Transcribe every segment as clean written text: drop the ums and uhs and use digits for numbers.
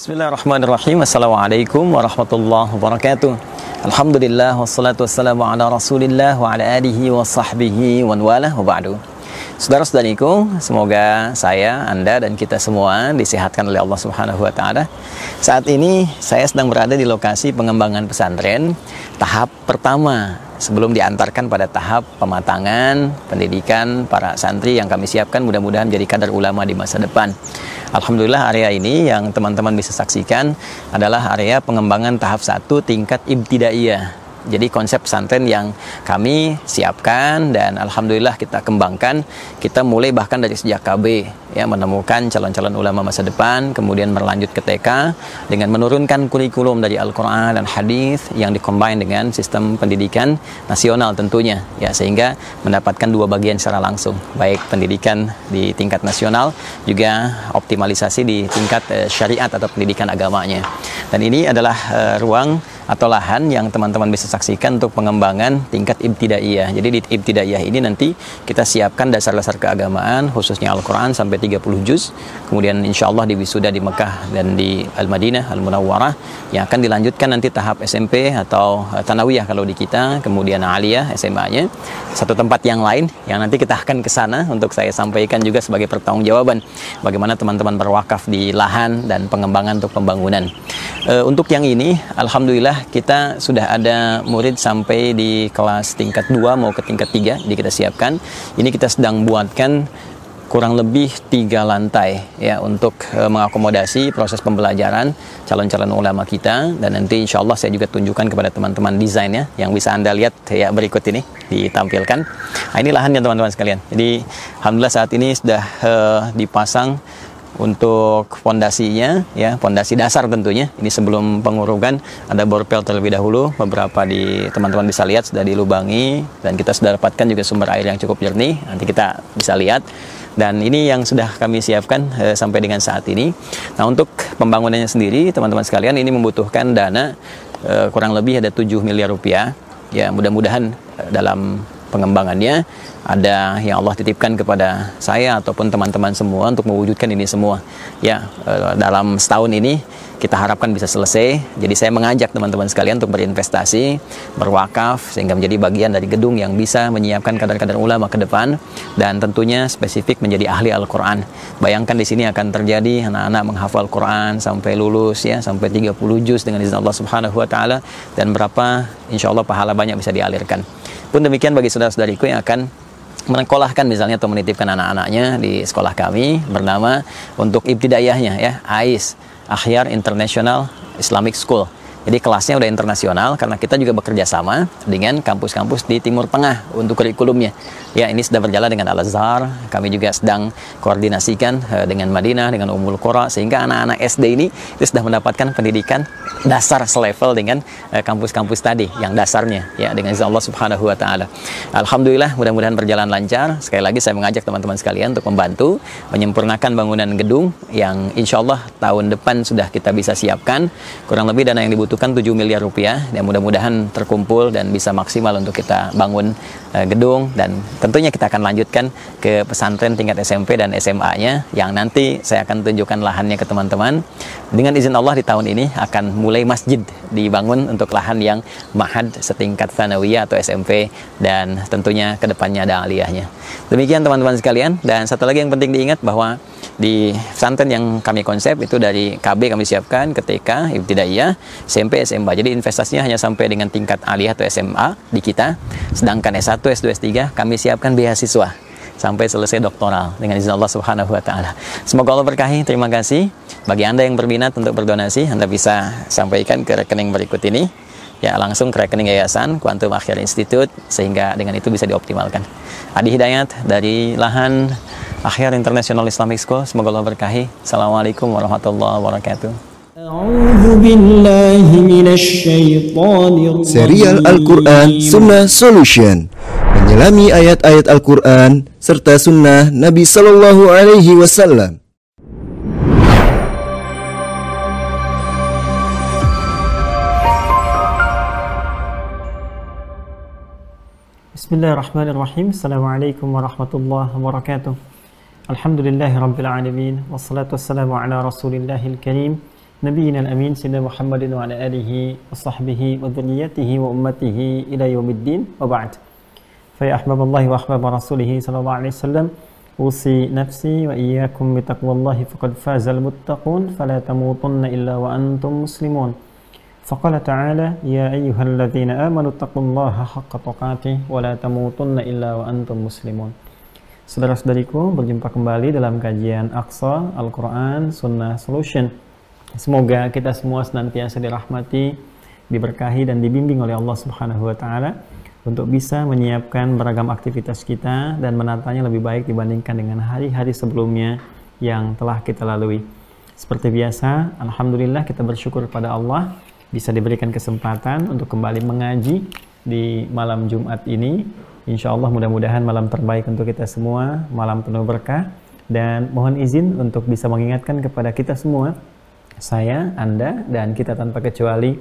Bismillahirrahmanirrahim. Assalamualaikum warahmatullahi wabarakatuh. Alhamdulillah wassalatu wassalamu ala Rasulillah wa ala alihi wa sahbihi wa wala wa ba'du. Saudara-saudariku, semoga saya, Anda dan kita semua disehatkan oleh Allah Subhanahu wa taala. Saat ini saya sedang berada di lokasi pengembangan pesantren tahap pertama sebelum diantarkan pada tahap pematangan pendidikan para santri yang kami siapkan mudah-mudahan menjadi kadar ulama di masa depan. Alhamdulillah, area ini yang teman-teman bisa saksikan adalah area pengembangan tahap 1 tingkat ibtidaiyah. Jadi konsep pesantren yang kami siapkan dan alhamdulillah kita kembangkan, kita mulai bahkan dari sejak KB ya, menemukan calon-calon ulama masa depan, kemudian berlanjut ke TK dengan menurunkan kurikulum dari Al-Quran dan Hadis yang dikombin dengan sistem pendidikan nasional tentunya ya, sehingga mendapatkan dua bagian secara langsung, baik pendidikan di tingkat nasional juga optimalisasi di tingkat syariat atau pendidikan agamanya. Dan ini adalah ruang atau lahan yang teman-teman bisa saksikan untuk pengembangan tingkat ibtidaiyah. Jadi di ibtidaiyah ini nanti kita siapkan dasar-dasar keagamaan khususnya Al-Quran sampai 30 juz. Kemudian insya Allah di wisuda di Mekah dan di Al-Madinah, Al-Munawwarah yang akan dilanjutkan nanti tahap SMP atau Thanawiyah kalau di kita, kemudian Aliyah SMA-nya. Satu tempat yang lain yang nanti kita akan ke sana untuk saya sampaikan juga sebagai pertanggungjawaban bagaimana teman-teman berwakaf di lahan dan pengembangan untuk pembangunan. Untuk yang ini alhamdulillah kita sudah ada murid sampai di kelas tingkat 2 mau ke tingkat 3, jadi kita siapkan. Ini kita sedang buatkan kurang lebih 3 lantai ya untuk mengakomodasi proses pembelajaran calon-calon ulama kita, dan nanti insya Allah saya juga tunjukkan kepada teman-teman desainnya yang bisa Anda lihat ya berikut ini ditampilkan. Nah, ini lahannya teman-teman sekalian. Jadi alhamdulillah saat ini sudah dipasang untuk fondasinya ya, fondasi dasar tentunya. Ini sebelum pengurugan ada borpel terlebih dahulu, beberapa di teman-teman bisa lihat sudah dilubangi dan kita sudah dapatkan juga sumber air yang cukup jernih, nanti kita bisa lihat. Dan ini yang sudah kami siapkan sampai dengan saat ini. Nah, untuk pembangunannya sendiri teman-teman sekalian ini membutuhkan dana kurang lebih ada 7 miliar rupiah ya. Mudah-mudahan dalam pengembangannya ada yang Allah titipkan kepada saya ataupun teman-teman semua untuk mewujudkan ini semua ya, dalam setahun ini kita harapkan bisa selesai. Jadi saya mengajak teman-teman sekalian untuk berinvestasi, berwakaf sehingga menjadi bagian dari gedung yang bisa menyiapkan kadar-kadar ulama ke depan dan tentunya spesifik menjadi ahli Al-Quran. Bayangkan di sini akan terjadi anak-anak menghafal Quran sampai lulus ya, sampai 30 juz dengan izin Allah Subhanahu wa taala, dan berapa insya Allah pahala banyak bisa dialirkan. Pun demikian bagi saudara-saudariku yang akan menekolahkan misalnya atau menitipkan anak-anaknya di sekolah kami bernama untuk ibtidaiyahnya ya, AIS, Akhyar International Islamic School. Jadi kelasnya udah internasional karena kita juga bekerja sama dengan kampus-kampus di Timur Tengah untuk kurikulumnya. Ya, ini sudah berjalan dengan Al-Azhar, kami juga sedang koordinasikan dengan Madinah, dengan Ummul Qura, sehingga anak-anak SD ini itu sudah mendapatkan pendidikan dasar selevel dengan kampus-kampus tadi yang dasarnya ya, dengan izin Allah Subhanahu wa taala. Alhamdulillah, mudah-mudahan berjalan lancar. Sekali lagi saya mengajak teman-teman sekalian untuk membantu menyempurnakan bangunan gedung yang insya Allah tahun depan sudah kita bisa siapkan. Kurang lebih dana yang dibutuhkan 7 miliar rupiah dan mudah-mudahan terkumpul dan bisa maksimal untuk kita bangun gedung, dan tentunya kita akan lanjutkan ke pesantren tingkat SMP dan SMA-nya yang nanti saya akan tunjukkan lahannya ke teman-teman. Dengan izin Allah di tahun ini akan mulai masjid dibangun untuk lahan yang mahad setingkat Thanawiyah atau SMP, dan tentunya ke depannya ada aliyahnya. Demikian teman-teman sekalian, dan satu lagi yang penting diingat bahwa di pesantren yang kami konsep itu dari KB kami siapkan ke TK, ibtidaiyah, SMP, SMA. Jadi investasinya hanya sampai dengan tingkat aliyah atau SMA di kita. Sedangkan S1, S2, S3 kami siapkan beasiswa sampai selesai doktoral dengan izin Allah Subhanahu wa taala. Semoga Allah berkahi. Terima kasih. Bagi Anda yang berminat untuk berdonasi, Anda bisa sampaikan ke rekening berikut ini. Ya, langsung ke rekening Yayasan Quantum Akhyar Institute sehingga dengan itu bisa dioptimalkan. Adi Hidayat dari lahan Akhyar International Islamic School. Semoga Allah berkahi. Assalamualaikum warahmatullahi wabarakatuh. Serial Al-Quran Sunnah Solution, menyelami ayat-ayat Al-Quran serta sunnah Nabi Sallallahu Alaihi Wasallam. Bismillahirrahmanirrahim. Assalamualaikum warahmatullahi wabarakatuh. Alhamdulillahi rabbil alamin, wassalatu wassalamu ala rasulillahil karim, نبينا الأمين سيدنا محمد وعلى آله وصحبه وذريته وأمته إلى يوم الدين وبعد. فيا أحباب الله وأحباب رسوله صلى الله عليه وسلم، أوصي نفسي وإياكم بتقوى الله فقد فاز المتقون فلا تموتن إلا وأنتم مسلمون. فقال تعالى: يا أيها الذين آمنوا اتقوا الله حق تقاته ولا تموتن إلا وأنتم مسلمون. Saudara-saudariku, berjumpa kembali dalam kajian Aqsa Al-Quran Sunnah Solution. Semoga kita semua senantiasa dirahmati, diberkahi dan dibimbing oleh Allah Subhanahu wa taala untuk bisa menyiapkan beragam aktivitas kita dan menatanya lebih baik dibandingkan dengan hari-hari sebelumnya yang telah kita lalui. Seperti biasa, alhamdulillah kita bersyukur pada Allah bisa diberikan kesempatan untuk kembali mengaji di malam Jumat ini. Insya Allah mudah-mudahan malam terbaik untuk kita semua, malam penuh berkah, dan mohon izin untuk bisa mengingatkan kepada kita semua, saya, Anda, dan kita tanpa kecuali,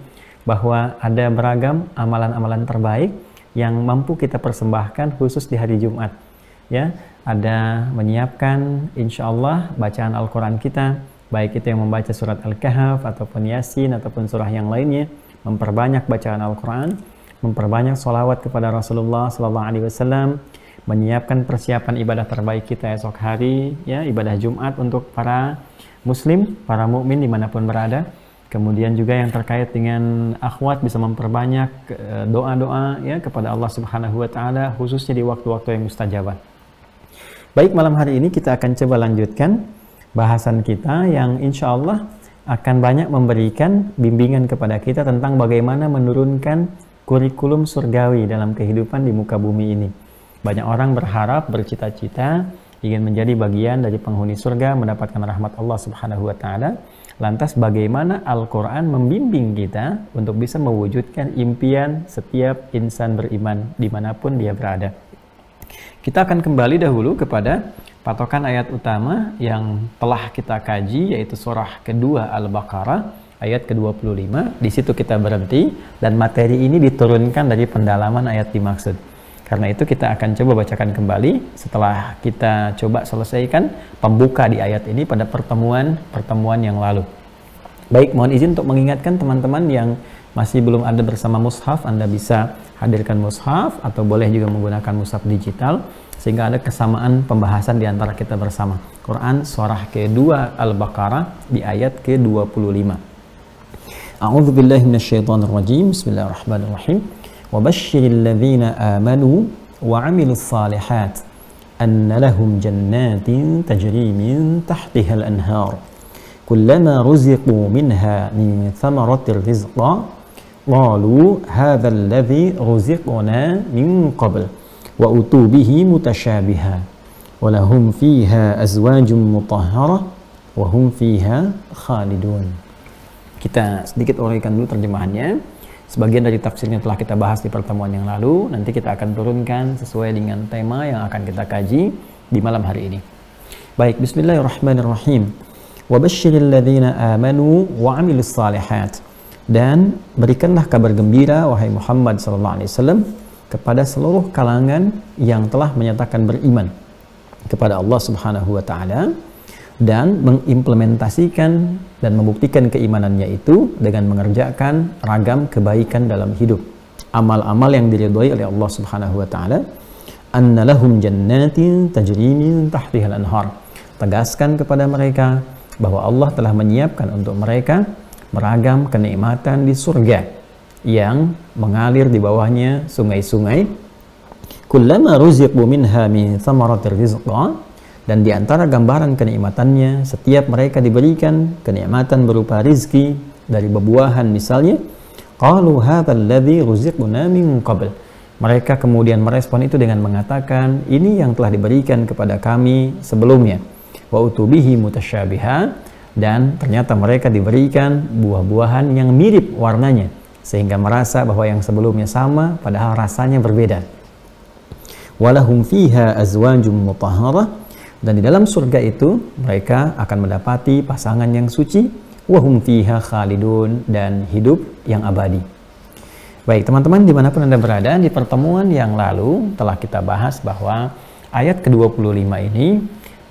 bahwa ada beragam amalan-amalan terbaik yang mampu kita persembahkan khusus di hari Jumat. Ya, ada menyiapkan insya Allah bacaan Al-Quran kita, baik itu yang membaca surat Al-Kahf ataupun Yasin ataupun surah yang lainnya, memperbanyak bacaan Al-Quran, memperbanyak sholawat kepada Rasulullah SAW, menyiapkan persiapan ibadah terbaik kita esok hari, ya, ibadah Jumat untuk para muslim, para mukmin dimanapun berada. Kemudian juga yang terkait dengan akhwat bisa memperbanyak doa-doa ya kepada Allah Subhanahu wa taala khususnya di waktu-waktu yang mustajabah. Baik, malam hari ini kita akan coba lanjutkan bahasan kita yang insya Allah akan banyak memberikan bimbingan kepada kita tentang bagaimana menurunkan kurikulum surgawi dalam kehidupan di muka bumi ini. Banyak orang berharap, bercita-cita ingin menjadi bagian dari penghuni surga, mendapatkan rahmat Allah Subhanahu wa taala. Lantas bagaimana Al-Quran membimbing kita untuk bisa mewujudkan impian setiap insan beriman dimanapun dia berada. Kita akan kembali dahulu kepada patokan ayat utama yang telah kita kaji, yaitu surah kedua Al-Baqarah ayat ke-25. Di situ kita berhenti dan materi ini diturunkan dari pendalaman ayat dimaksud. Karena itu kita akan coba bacakan kembali setelah kita coba selesaikan pembuka di ayat ini pada pertemuan yang lalu. Baik, mohon izin untuk mengingatkan teman-teman yang masih belum ada bersama mushaf, Anda bisa hadirkan mushaf atau boleh juga menggunakan mushaf digital sehingga ada kesamaan pembahasan di antara kita bersama. Quran surah kedua Al-Baqarah di ayat ke-25. A'udzu billahi minasyaitonir rajim. Bismillahirrahmanirrahim. Wa basyiril ladzina amanu wa 'amilus shalihat anna lahum jannatin tajri min tahtihal anhar kullama ruziqu minha min thamaratir rizqa qalu hadzal ladzi ruziqna min qabl wa utu bihi mutasyabiha wa lahum fiha azwajun mutahharah wa hum fiha khalidun. Kita sedikit uraikan dulu terjemahannya. Sebagian dari tafsirnya telah kita bahas di pertemuan yang lalu. Nanti kita akan turunkan sesuai dengan tema yang akan kita kaji di malam hari ini. Baik, bismillahirrahmanirrahim. Wa basyiril ladzina amanu wa 'amilus shalihat. Dan berikanlah kabar gembira wahai Muhammad sallallahu alaihi wasallam kepada seluruh kalangan yang telah menyatakan beriman kepada Allah Subhanahu wa taala dan mengimplementasikan dan membuktikan keimanannya itu dengan mengerjakan ragam kebaikan dalam hidup, amal-amal yang diridhoi oleh Allah Subhanahu wa taala. Anna lahum jannatin tajri min tahtihal anhar. Tegaskan kepada mereka bahwa Allah telah menyiapkan untuk mereka beragam kenikmatan di surga yang mengalir di bawahnya sungai-sungai. Kullama ruziqu minha min thamaratir rizqa. Dan di antara gambaran kenikmatannya, setiap mereka diberikan kenikmatan berupa rizki dari bebuahan misalnya, qalu hadzal ladzi ruziqna min qabl. Mereka kemudian merespon itu dengan mengatakan, ini yang telah diberikan kepada kami sebelumnya. Wa utubihi mutasyabiha, dan ternyata mereka diberikan buah-buahan yang mirip warnanya sehingga merasa bahwa yang sebelumnya sama padahal rasanya berbeda. Walahum fiha azwajum mutahharah. Dan di dalam surga itu mereka akan mendapati pasangan yang suci, wahum fiha khalidun, dan hidup yang abadi. Baik teman-teman, dimanapun Anda berada, di pertemuan yang lalu telah kita bahas bahwa ayat ke-25 ini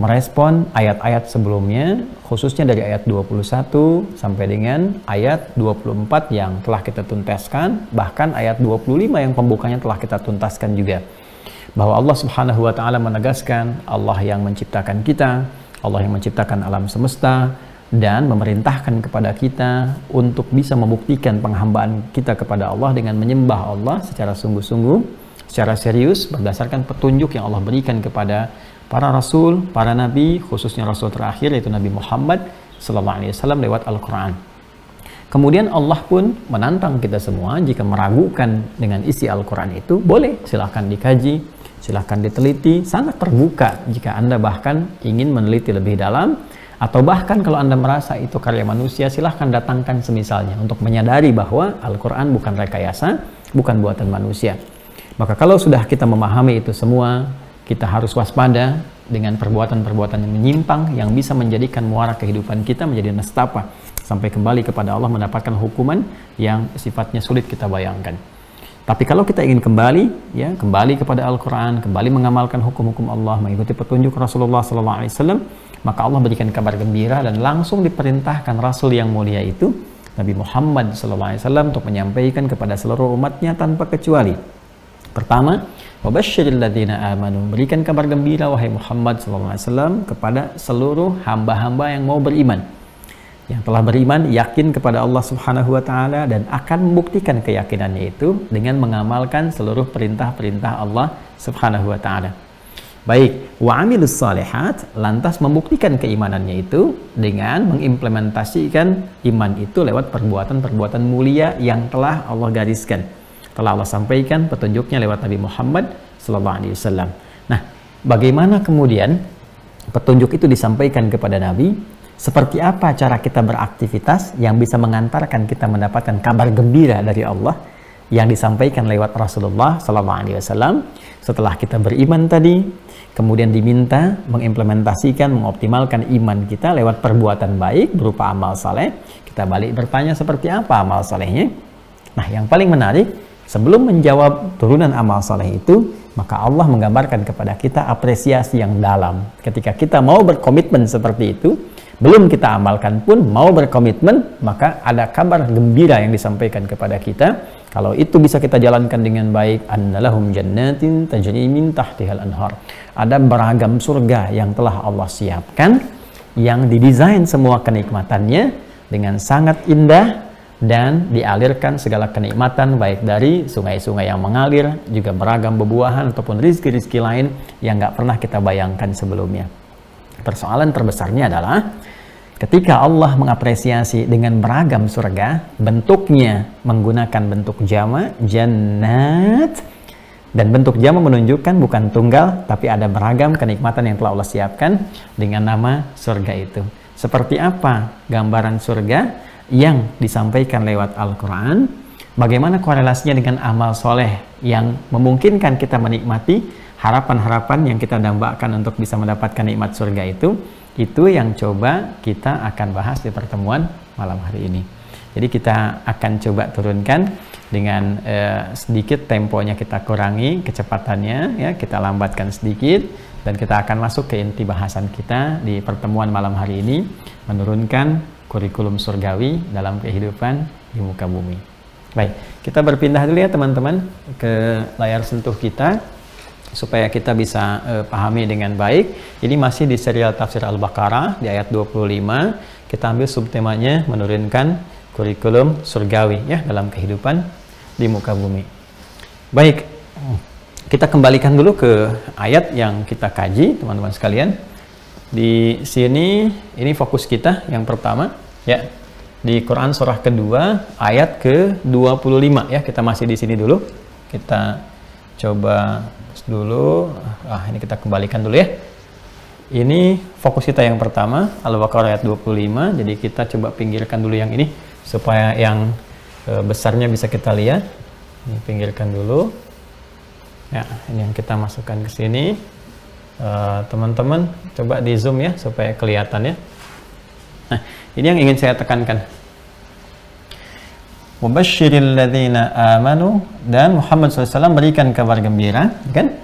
merespon ayat-ayat sebelumnya, khususnya dari ayat 21 sampai dengan ayat 24 yang telah kita tuntaskan, bahkan ayat 25 yang pembukanya telah kita tuntaskan juga. Bahwa Allah Subhanahu wa taala menegaskan, Allah yang menciptakan kita, Allah yang menciptakan alam semesta, dan memerintahkan kepada kita untuk bisa membuktikan penghambaan kita kepada Allah dengan menyembah Allah secara sungguh-sungguh, secara serius berdasarkan petunjuk yang Allah berikan kepada para rasul, para nabi, khususnya rasul terakhir yaitu Nabi Muhammad SAW lewat Al-Quran. Kemudian Allah pun menantang kita semua, jika meragukan dengan isi Al-Quran itu, boleh silahkan dikaji, silahkan diteliti, sangat terbuka jika Anda bahkan ingin meneliti lebih dalam, atau bahkan kalau Anda merasa itu karya manusia, silahkan datangkan semisalnya untuk menyadari bahwa Al-Quran bukan rekayasa, bukan buatan manusia. Maka kalau sudah kita memahami itu semua, kita harus waspada dengan perbuatan-perbuatan yang menyimpang yang bisa menjadikan muara kehidupan kita menjadi nestapa sampai kembali kepada Allah mendapatkan hukuman yang sifatnya sulit kita bayangkan. Tapi kalau kita ingin kembali, ya, kembali kepada Al-Quran, kembali mengamalkan hukum-hukum Allah, mengikuti petunjuk Rasulullah SAW, maka Allah berikan kabar gembira dan langsung diperintahkan Rasul yang mulia itu, Nabi Muhammad SAW, untuk menyampaikan kepada seluruh umatnya tanpa kecuali. Pertama, wabashshiril ladzina amanu, berikan kabar gembira wahai Muhammad SAW kepada seluruh hamba-hamba yang mau beriman, yang telah beriman, yakin kepada Allah Subhanahu wa taala dan akan membuktikan keyakinannya itu dengan mengamalkan seluruh perintah-perintah Allah Subhanahu wa taala. Baik, wa amilus shalihat, lantas membuktikan keimanannya itu dengan mengimplementasikan iman itu lewat perbuatan-perbuatan mulia yang telah Allah gariskan, telah Allah sampaikan petunjuknya lewat Nabi Muhammad SAW. Nah, bagaimana kemudian petunjuk itu disampaikan kepada Nabi? Seperti apa cara kita beraktivitas yang bisa mengantarkan kita mendapatkan kabar gembira dari Allah yang disampaikan lewat Rasulullah SAW? Setelah kita beriman tadi, kemudian diminta mengimplementasikan, mengoptimalkan iman kita lewat perbuatan baik berupa amal saleh. Kita balik bertanya, seperti apa amal salehnya? Nah, yang paling menarik, sebelum menjawab turunan amal saleh itu, maka Allah menggambarkan kepada kita apresiasi yang dalam. Ketika kita mau berkomitmen seperti itu, belum kita amalkan pun mau berkomitmen, maka ada kabar gembira yang disampaikan kepada kita. Kalau itu bisa kita jalankan dengan baik, annalahum jannatin tajri min tahtihal anhar. Ada beragam surga yang telah Allah siapkan, yang didesain semua kenikmatannya dengan sangat indah dan dialirkan segala kenikmatan baik dari sungai-sungai yang mengalir, juga beragam bebuahan ataupun rizki-rizki lain yang nggak pernah kita bayangkan sebelumnya. Persoalan terbesarnya adalah ketika Allah mengapresiasi dengan beragam surga, bentuknya menggunakan bentuk jama, jannat, dan bentuk jama menunjukkan bukan tunggal, tapi ada beragam kenikmatan yang telah Allah siapkan dengan nama surga itu. Seperti apa gambaran surga yang disampaikan lewat Al-Quran? Bagaimana korelasinya dengan amal soleh yang memungkinkan kita menikmati harapan-harapan yang kita dambakan untuk bisa mendapatkan nikmat surga itu? Itu yang coba kita akan bahas di pertemuan malam hari ini. Jadi kita akan coba turunkan dengan sedikit temponya, kita kurangi kecepatannya, ya, kita lambatkan sedikit, dan kita akan masuk ke inti bahasan kita di pertemuan malam hari ini, menurunkan kurikulum surgawi dalam kehidupan di muka bumi. Baik, kita berpindah dulu ya teman-teman ke layar sentuh kita supaya kita bisa pahami dengan baik. Ini masih di serial Tafsir Al-Baqarah di ayat 25. Kita ambil subtemanya menurunkan kurikulum surgawi ya dalam kehidupan di muka bumi. Baik, kita kembalikan dulu ke ayat yang kita kaji teman-teman sekalian. Di sini ini fokus kita yang pertama ya, di Quran surah kedua ayat ke-25 ya. Kita masih di sini dulu. Kita coba dulu, ini kita kembalikan dulu ya. Ini fokus kita yang pertama, Al-Baqarah ayat 25. Jadi kita coba pinggirkan dulu yang ini supaya yang besarnya bisa kita lihat. Ini pinggirkan dulu. Ya, ini yang kita masukkan ke sini. Teman-teman coba di zoom ya supaya kelihatan ya. Nah, ini yang ingin saya tekankan. Mubashshiril ladzina amanu, dan Muhammad SAW berikan kabar gembira, kan?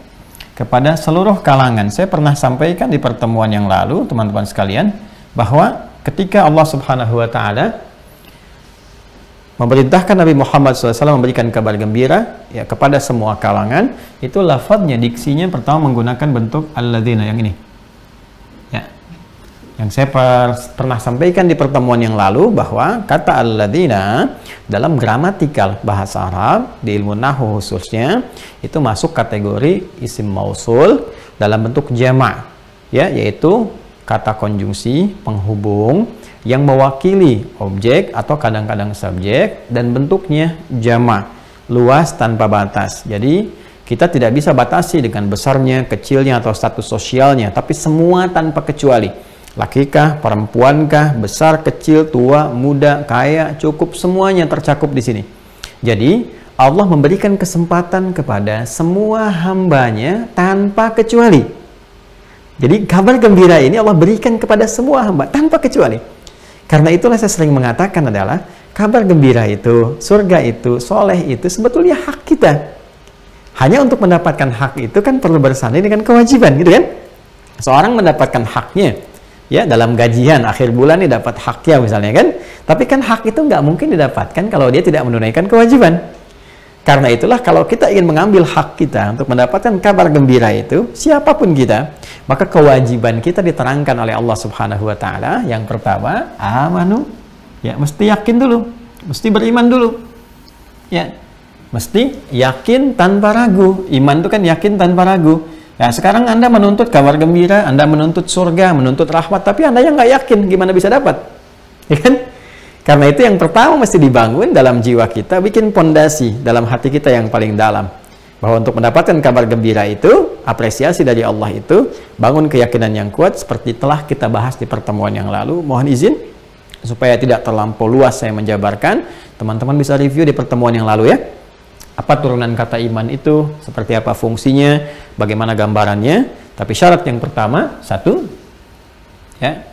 kepada seluruh kalangan. Saya pernah sampaikan di pertemuan yang lalu, teman-teman sekalian, bahwa ketika Allah Subhanahu wa Ta'ala memerintahkan Nabi Muhammad SAW memberikan kabar gembira ya kepada semua kalangan, itu lafadznya, diksinya pertama menggunakan bentuk alladzina, yang ini ya, yang saya pernah sampaikan di pertemuan yang lalu, bahwa kata alladzina dalam gramatikal bahasa Arab, di ilmu nahwu khususnya, itu masuk kategori isim mausul dalam bentuk jama' ya, yaitu kata konjungsi penghubung yang mewakili objek atau kadang-kadang subjek, dan bentuknya jama', luas tanpa batas. Jadi kita tidak bisa batasi dengan besarnya, kecilnya, atau status sosialnya, tapi semua tanpa kecuali. Lakikah, perempuankah, besar, kecil, tua, muda, kaya, cukup, semuanya tercakup di sini. Jadi Allah memberikan kesempatan kepada semua hambanya tanpa kecuali. Jadi kabar gembira ini Allah berikan kepada semua hamba tanpa kecuali. Karena itulah saya sering mengatakan adalah kabar gembira itu, surga itu, soleh itu sebetulnya hak kita. Hanya untuk mendapatkan hak itu kan perlu bersanding dengan kewajiban, gitu kan? Seorang mendapatkan haknya ya dalam gajian akhir bulan ini dapat haknya misalnya kan, tapi kan hak itu nggak mungkin didapatkan kalau dia tidak menunaikan kewajiban. Karena itulah kalau kita ingin mengambil hak kita untuk mendapatkan kabar gembira itu, siapapun kita, maka kewajiban kita diterangkan oleh Allah Subhanahu wa Ta'ala. Yang pertama, amanu, ya mesti yakin dulu, mesti beriman dulu, ya mesti yakin tanpa ragu. Iman itu kan yakin tanpa ragu. Ya, sekarang Anda menuntut kabar gembira, Anda menuntut surga, menuntut rahmat, tapi Anda yang nggak yakin, gimana bisa dapat? Ya kan? Karena itu yang pertama mesti dibangun dalam jiwa kita, bikin pondasi dalam hati kita yang paling dalam. Bahwa untuk mendapatkan kabar gembira itu, apresiasi dari Allah itu, bangun keyakinan yang kuat seperti telah kita bahas di pertemuan yang lalu. Mohon izin, supaya tidak terlampau luas saya menjabarkan, teman-teman bisa review di pertemuan yang lalu ya. Apa turunan kata iman itu, seperti apa fungsinya, bagaimana gambarannya. Tapi syarat yang pertama, satu, ya,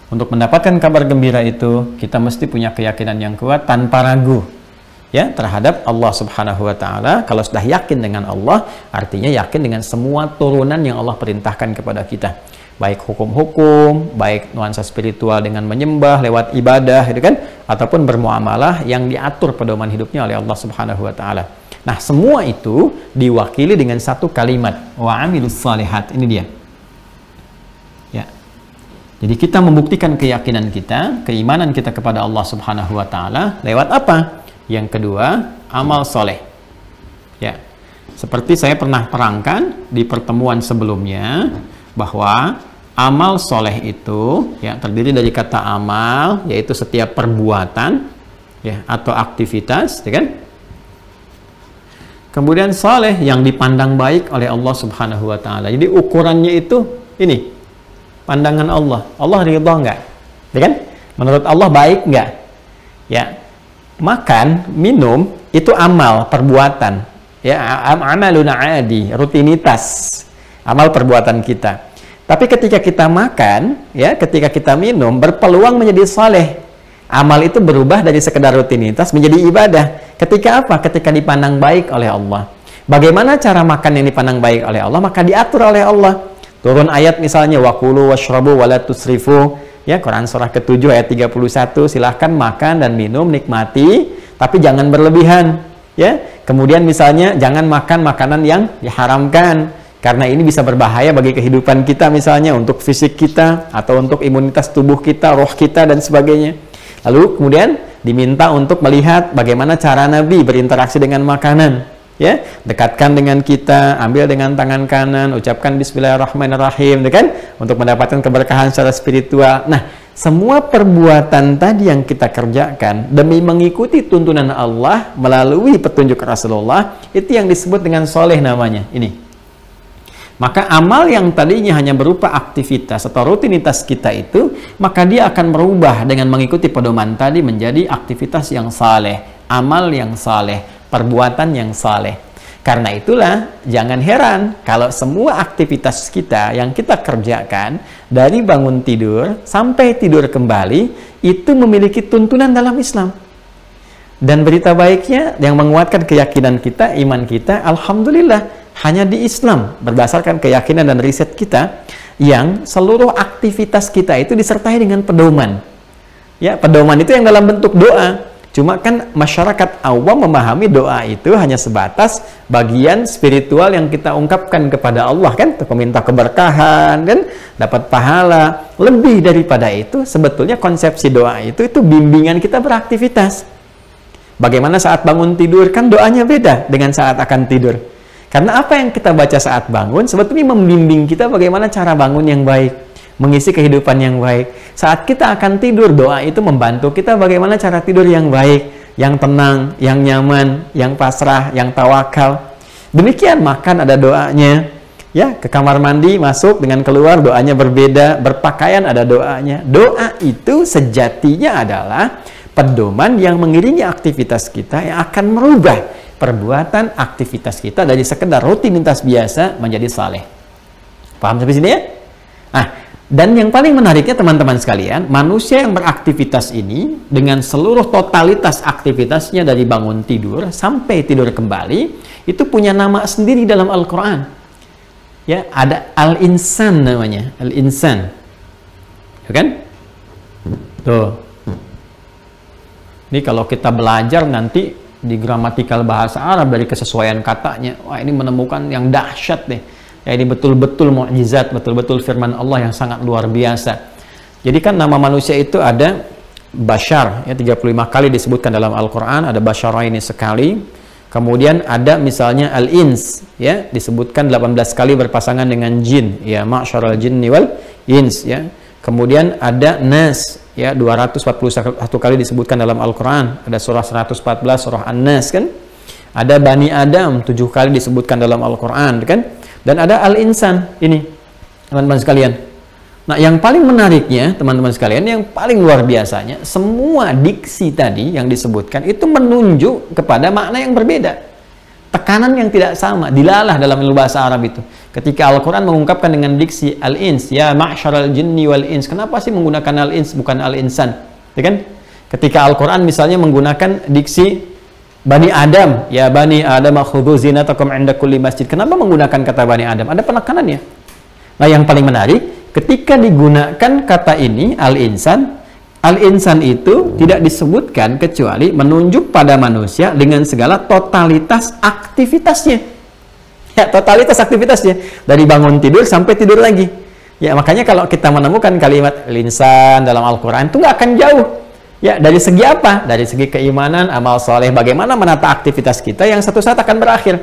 untuk mendapatkan kabar gembira itu, kita mesti punya keyakinan yang kuat tanpa ragu ya terhadap Allah Subhanahu wa Ta'ala. Kalau sudah yakin dengan Allah, artinya yakin dengan semua turunan yang Allah perintahkan kepada kita. Baik hukum-hukum, baik nuansa spiritual dengan menyembah lewat ibadah, gitu kan, ataupun bermuamalah yang diatur pedoman hidupnya oleh Allah Subhanahu wa Ta'ala. Nah, semua itu diwakili dengan satu kalimat, wa amilus shalihat. Ini dia. Ya. Jadi kita membuktikan keyakinan kita, keimanan kita kepada Allah Subhanahu wa Ta'ala lewat apa? Yang kedua, amal soleh. Ya. Seperti saya pernah terangkan di pertemuan sebelumnya, bahwa amal soleh itu ya terdiri dari kata amal, yaitu setiap perbuatan ya atau aktivitas, ya kan? Kemudian soleh yang dipandang baik oleh Allah Subhanahu wa Ta'ala. Jadi ukurannya itu ini, pandangan Allah. Allah ridha nggak? Ya kan? Menurut Allah baik nggak? Ya, makan, minum itu amal, perbuatan. Ya, amalun adi, rutinitas, amal perbuatan kita. Tapi ketika kita makan, ya, ketika kita minum, berpeluang menjadi soleh. Amal itu berubah dari sekedar rutinitas menjadi ibadah. Ketika apa? Ketika dipandang baik oleh Allah. Bagaimana cara makan yang dipandang baik oleh Allah? Maka diatur oleh Allah. Turun ayat misalnya, wakulu washrabu wala tusrifu. Ya, Quran surah ke-7 ayat 31, silahkan makan dan minum, nikmati, tapi jangan berlebihan. Ya, kemudian misalnya jangan makan makanan yang diharamkan, karena ini bisa berbahaya bagi kehidupan kita, misalnya untuk fisik kita atau untuk imunitas tubuh kita, roh kita dan sebagainya. Lalu kemudian diminta untuk melihat bagaimana cara Nabi berinteraksi dengan makanan. Ya, dekatkan dengan kita, ambil dengan tangan kanan, ucapkan bismillahirrahmanirrahim, kan? Untuk mendapatkan keberkahan secara spiritual. Nah, semua perbuatan tadi yang kita kerjakan demi mengikuti tuntunan Allah melalui petunjuk Rasulullah, itu yang disebut dengan soleh namanya. Ini. Maka amal yang tadinya hanya berupa aktivitas atau rutinitas kita itu, maka dia akan berubah dengan mengikuti pedoman tadi menjadi aktivitas yang saleh, amal yang saleh, perbuatan yang saleh. Karena itulah jangan heran kalau semua aktivitas kita yang kita kerjakan dari bangun tidur sampai tidur kembali itu memiliki tuntunan dalam Islam. Dan berita baiknya yang menguatkan keyakinan kita, iman kita, alhamdulillah, hanya di Islam berdasarkan keyakinan dan riset kita yang seluruh aktivitas kita itu disertai dengan pedoman. Ya, pedoman itu yang dalam bentuk doa. Cuma kan masyarakat awam memahami doa itu hanya sebatas bagian spiritual yang kita ungkapkan kepada Allah kan, untuk meminta keberkahan kan, dapat pahala. Lebih daripada itu, sebetulnya konsepsi doa itu bimbingan kita beraktivitas. Bagaimana saat bangun tidur, kan doanya beda dengan saat akan tidur. Karena apa yang kita baca saat bangun sebetulnya membimbing kita bagaimana cara bangun yang baik, mengisi kehidupan yang baik. Saat kita akan tidur, doa itu membantu kita bagaimana cara tidur yang baik, yang tenang, yang nyaman, yang pasrah, yang tawakal. Demikian makan ada doanya. Ya, ke kamar mandi masuk dengan keluar doanya berbeda, berpakaian ada doanya. Doa itu sejatinya adalah pedoman yang mengiringi aktivitas kita yang akan merubah perbuatan aktivitas kita dari sekedar rutinitas biasa menjadi saleh. Paham sampai sini ya? Nah, dan yang paling menariknya teman-teman sekalian, manusia yang beraktivitas ini dengan seluruh totalitas aktivitasnya dari bangun tidur sampai tidur kembali itu punya nama sendiri dalam Al-Quran. Ya, ada Al-Insan namanya, Al-Insan. Ya kan? Tuh. Ini kalau kita belajar nanti di gramatikal bahasa Arab dari kesesuaian katanya, wah ini menemukan yang dahsyat deh. Ya, ini betul-betul mukjizat, betul-betul firman Allah yang sangat luar biasa. Jadi kan nama manusia itu ada Bashar, ya 35 kali disebutkan dalam Al-Quran, ada Basharaini sekali. Kemudian ada misalnya Al-Ins, ya disebutkan 18 kali berpasangan dengan jin, ya Ma'syaral jinni wal ins, ya. Kemudian ada Nas, ya 241 kali disebutkan dalam Al-Quran. Ada surah 114, surah An-Nas kan. Ada Bani Adam 7 kali disebutkan dalam Al-Quran kan. Dan ada Al-Insan ini, teman-teman sekalian. Nah, yang paling menariknya, teman-teman sekalian, yang paling luar biasanya, semua diksi tadi yang disebutkan itu menunjuk kepada makna yang berbeda. Tekanan yang tidak sama, dilalah dalam bahasa Arab itu. Ketika Al-Quran mengungkapkan dengan diksi Al-Ins, ya ma'syaral jinni wal ins. Kenapa sih menggunakan Al-Ins bukan Al-Insan? Ya kan? Ketika Al-Quran misalnya menggunakan diksi Bani Adam, ya Bani Adam khudhu zinatakum 'inda kulli masjid. Kenapa menggunakan kata Bani Adam? Ada penekanannya. Nah, yang paling menarik, ketika digunakan kata ini Al-Insan, Al-Insan itu tidak disebutkan kecuali menunjuk pada manusia dengan segala totalitas aktivitasnya. Ya, totalitas aktivitasnya. Dari bangun tidur sampai tidur lagi. Ya, makanya kalau kita menemukan kalimat Al-Insan dalam Al-Quran itu nggak akan jauh. Ya, dari segi apa? Dari segi keimanan, amal soleh, bagaimana menata aktivitas kita yang satu saat akan berakhir.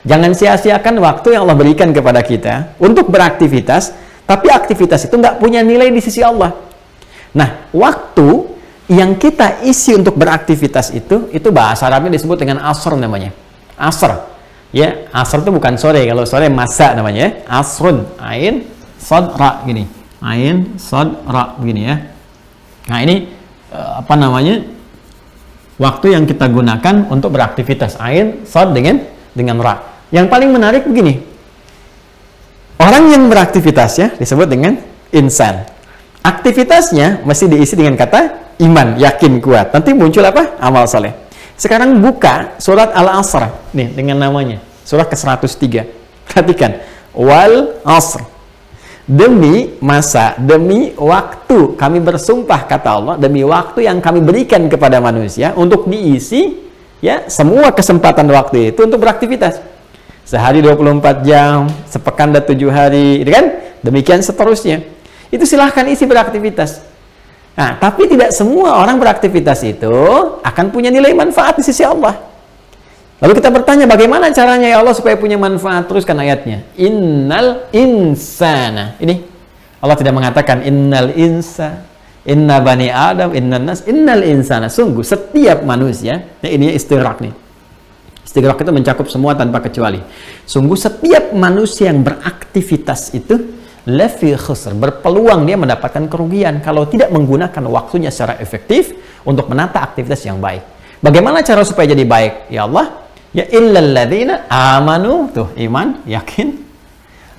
Jangan sia-siakan waktu yang Allah berikan kepada kita untuk beraktivitas, tapi aktivitas itu nggak punya nilai di sisi Allah. Nah, waktu yang kita isi untuk beraktivitas itu bahasa Arabnya disebut dengan asr namanya. Asr. Ya, asr itu bukan sore. Kalau sore masa namanya. Asrun, ain, sad, ra gini. Ain, sad, ra begini ya. Nah, ini apa namanya? Waktu yang kita gunakan untuk beraktivitas. Ain, sad dengan ra. Yang paling menarik begini. Orang yang beraktivitas ya disebut dengan insan. Aktivitasnya mesti diisi dengan kata iman, yakin, kuat. Nanti muncul apa? Amal soleh. Sekarang buka surat Al-Asr nih dengan namanya. Surah ke-103. Perhatikan. Wal asr. Demi masa, demi waktu kami bersumpah kata Allah, demi waktu yang kami berikan kepada manusia untuk diisi ya semua kesempatan waktu itu untuk beraktivitas. Sehari 24 jam, sepekan ada 7 hari, kan? Demikian seterusnya. Itu silahkan isi beraktivitas. Nah, tapi tidak semua orang beraktivitas itu akan punya nilai manfaat di sisi Allah. Lalu kita bertanya, bagaimana caranya ya Allah supaya punya manfaat? Teruskan ayatnya. Innal insana. Ini Allah tidak mengatakan innal insa, inna bani adam, innan nas, innal insana. Sungguh setiap manusia, ya ini istighraq nih. Istighraq itu mencakup semua tanpa kecuali. Sungguh setiap manusia yang beraktivitas itu lafi khusr, berpeluang dia mendapatkan kerugian kalau tidak menggunakan waktunya secara efektif untuk menata aktivitas yang baik. Bagaimana cara supaya jadi baik? Ya Allah, ya illal ladzina amanu, tuh iman, yakin.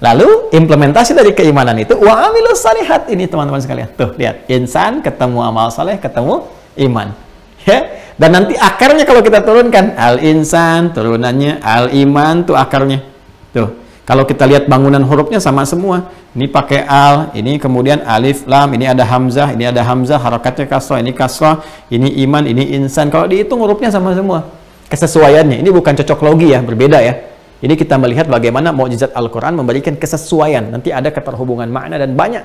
Lalu implementasi dari keimanan itu wa amilus salihat. Ini teman-teman sekalian. Tuh lihat, insan ketemu amal saleh, ketemu iman. Ya. Dan nanti akarnya kalau kita turunkan al-insan, turunannya al-iman, tuh akarnya. Tuh, kalau kita lihat bangunan hurufnya sama semua. Ini pakai al, ini kemudian alif, lam, ini ada hamzah, harakatnya kasrah, ini kasrah, ini iman, ini insan. Kalau dihitung hurufnya sama semua. Kesesuaiannya, ini bukan cocok logi ya, berbeda ya. Ini kita melihat bagaimana mukjizat Al-Quran memberikan kesesuaian. Nanti ada keterhubungan makna dan banyak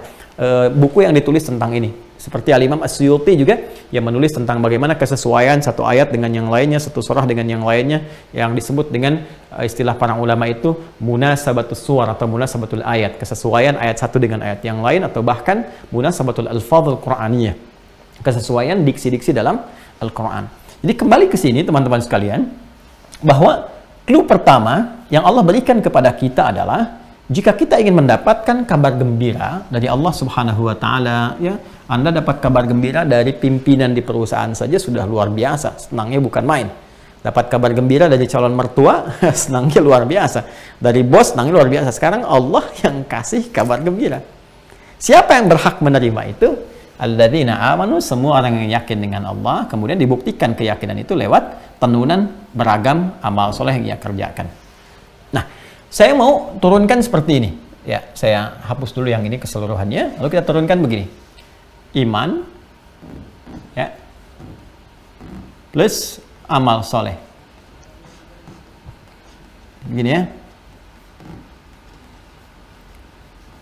buku yang ditulis tentang ini. Seperti Al-Imam As-Suyuti juga yang menulis tentang bagaimana kesesuaian satu ayat dengan yang lainnya, satu surah dengan yang lainnya, yang disebut dengan istilah para ulama itu munasabatus suwar atau munasabatul ayat, kesesuaian ayat satu dengan ayat yang lain, atau bahkan munasabatul alfadhul Qur'aniyah, kesesuaian diksi-diksi dalam Al-Quran. Jadi kembali ke sini teman-teman sekalian, bahwa clue pertama yang Allah berikan kepada kita adalah jika kita ingin mendapatkan kabar gembira dari Allah Subhanahu wa taala, ya, Anda dapat kabar gembira dari pimpinan di perusahaan saja sudah luar biasa, senangnya bukan main. Dapat kabar gembira dari calon mertua, senangnya luar biasa. Dari bos, senangnya luar biasa. Sekarang Allah yang kasih kabar gembira. Siapa yang berhak menerima itu? Alladzina amanu, semua orang yang yakin dengan Allah, kemudian dibuktikan keyakinan itu lewat tenunan beragam amal soleh yang ia kerjakan. Nah, saya mau turunkan seperti ini. Ya, saya hapus dulu yang ini keseluruhannya. Lalu kita turunkan begini. Iman, ya, plus amal soleh. Begini ya.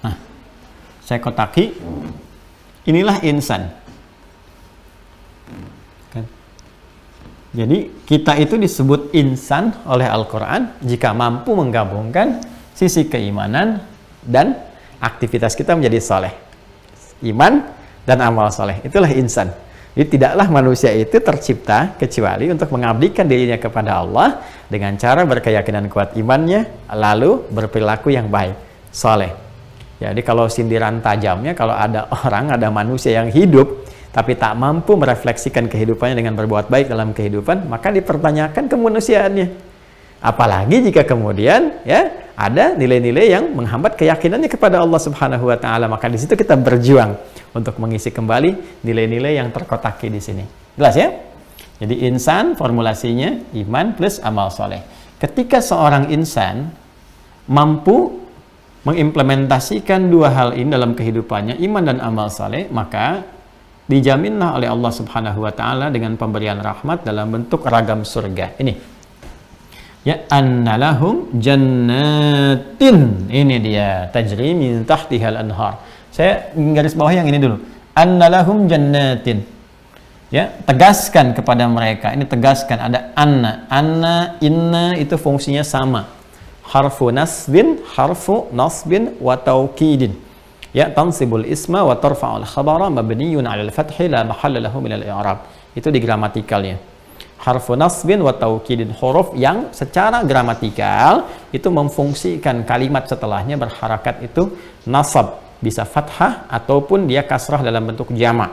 Nah, saya kotaki. Inilah insan. Jadi kita itu disebut insan oleh Al-Quran jika mampu menggabungkan sisi keimanan dan aktivitas kita menjadi soleh. Iman dan amal soleh, itulah insan. Jadi tidaklah manusia itu tercipta kecuali untuk mengabdikan dirinya kepada Allah dengan cara berkeyakinan kuat imannya, lalu berperilaku yang baik, soleh. Jadi kalau sindiran tajamnya, kalau ada orang, ada manusia yang hidup tapi tak mampu merefleksikan kehidupannya dengan berbuat baik dalam kehidupan, maka dipertanyakan kemanusiaannya. Apalagi jika kemudian ya ada nilai-nilai yang menghambat keyakinannya kepada Allah Subhanahu wa taala, maka di situ kita berjuang untuk mengisi kembali nilai-nilai yang terkotaki di sini. Jelas ya? Jadi insan formulasinya iman plus amal soleh. Ketika seorang insan mampu mengimplementasikan dua hal ini dalam kehidupannya, iman dan amal soleh, maka dijaminlah oleh Allah Subhanahu wa taala dengan pemberian rahmat dalam bentuk ragam surga. Ini. Ya, annalahum jannatin. Ini dia, tajri min tahtihal anhar. Saya garis bawah yang ini dulu. Annalahum jannatin. Ya, tegaskan kepada mereka. Ini tegaskan, ada anna. Anna, inna itu fungsinya sama. Harfu nasbin wa taukidin. Ya, tansibul isma wa tarfa'ul khabara mabniyun 'alal fathi la mahalla lahu minal i'rab. Itu di gramatikalnya. Harfu nasbin wa taukidin, huruf yang secara gramatikal itu memfungsikan kalimat setelahnya berharakat itu nasab, bisa fathah ataupun dia kasrah dalam bentuk jamak.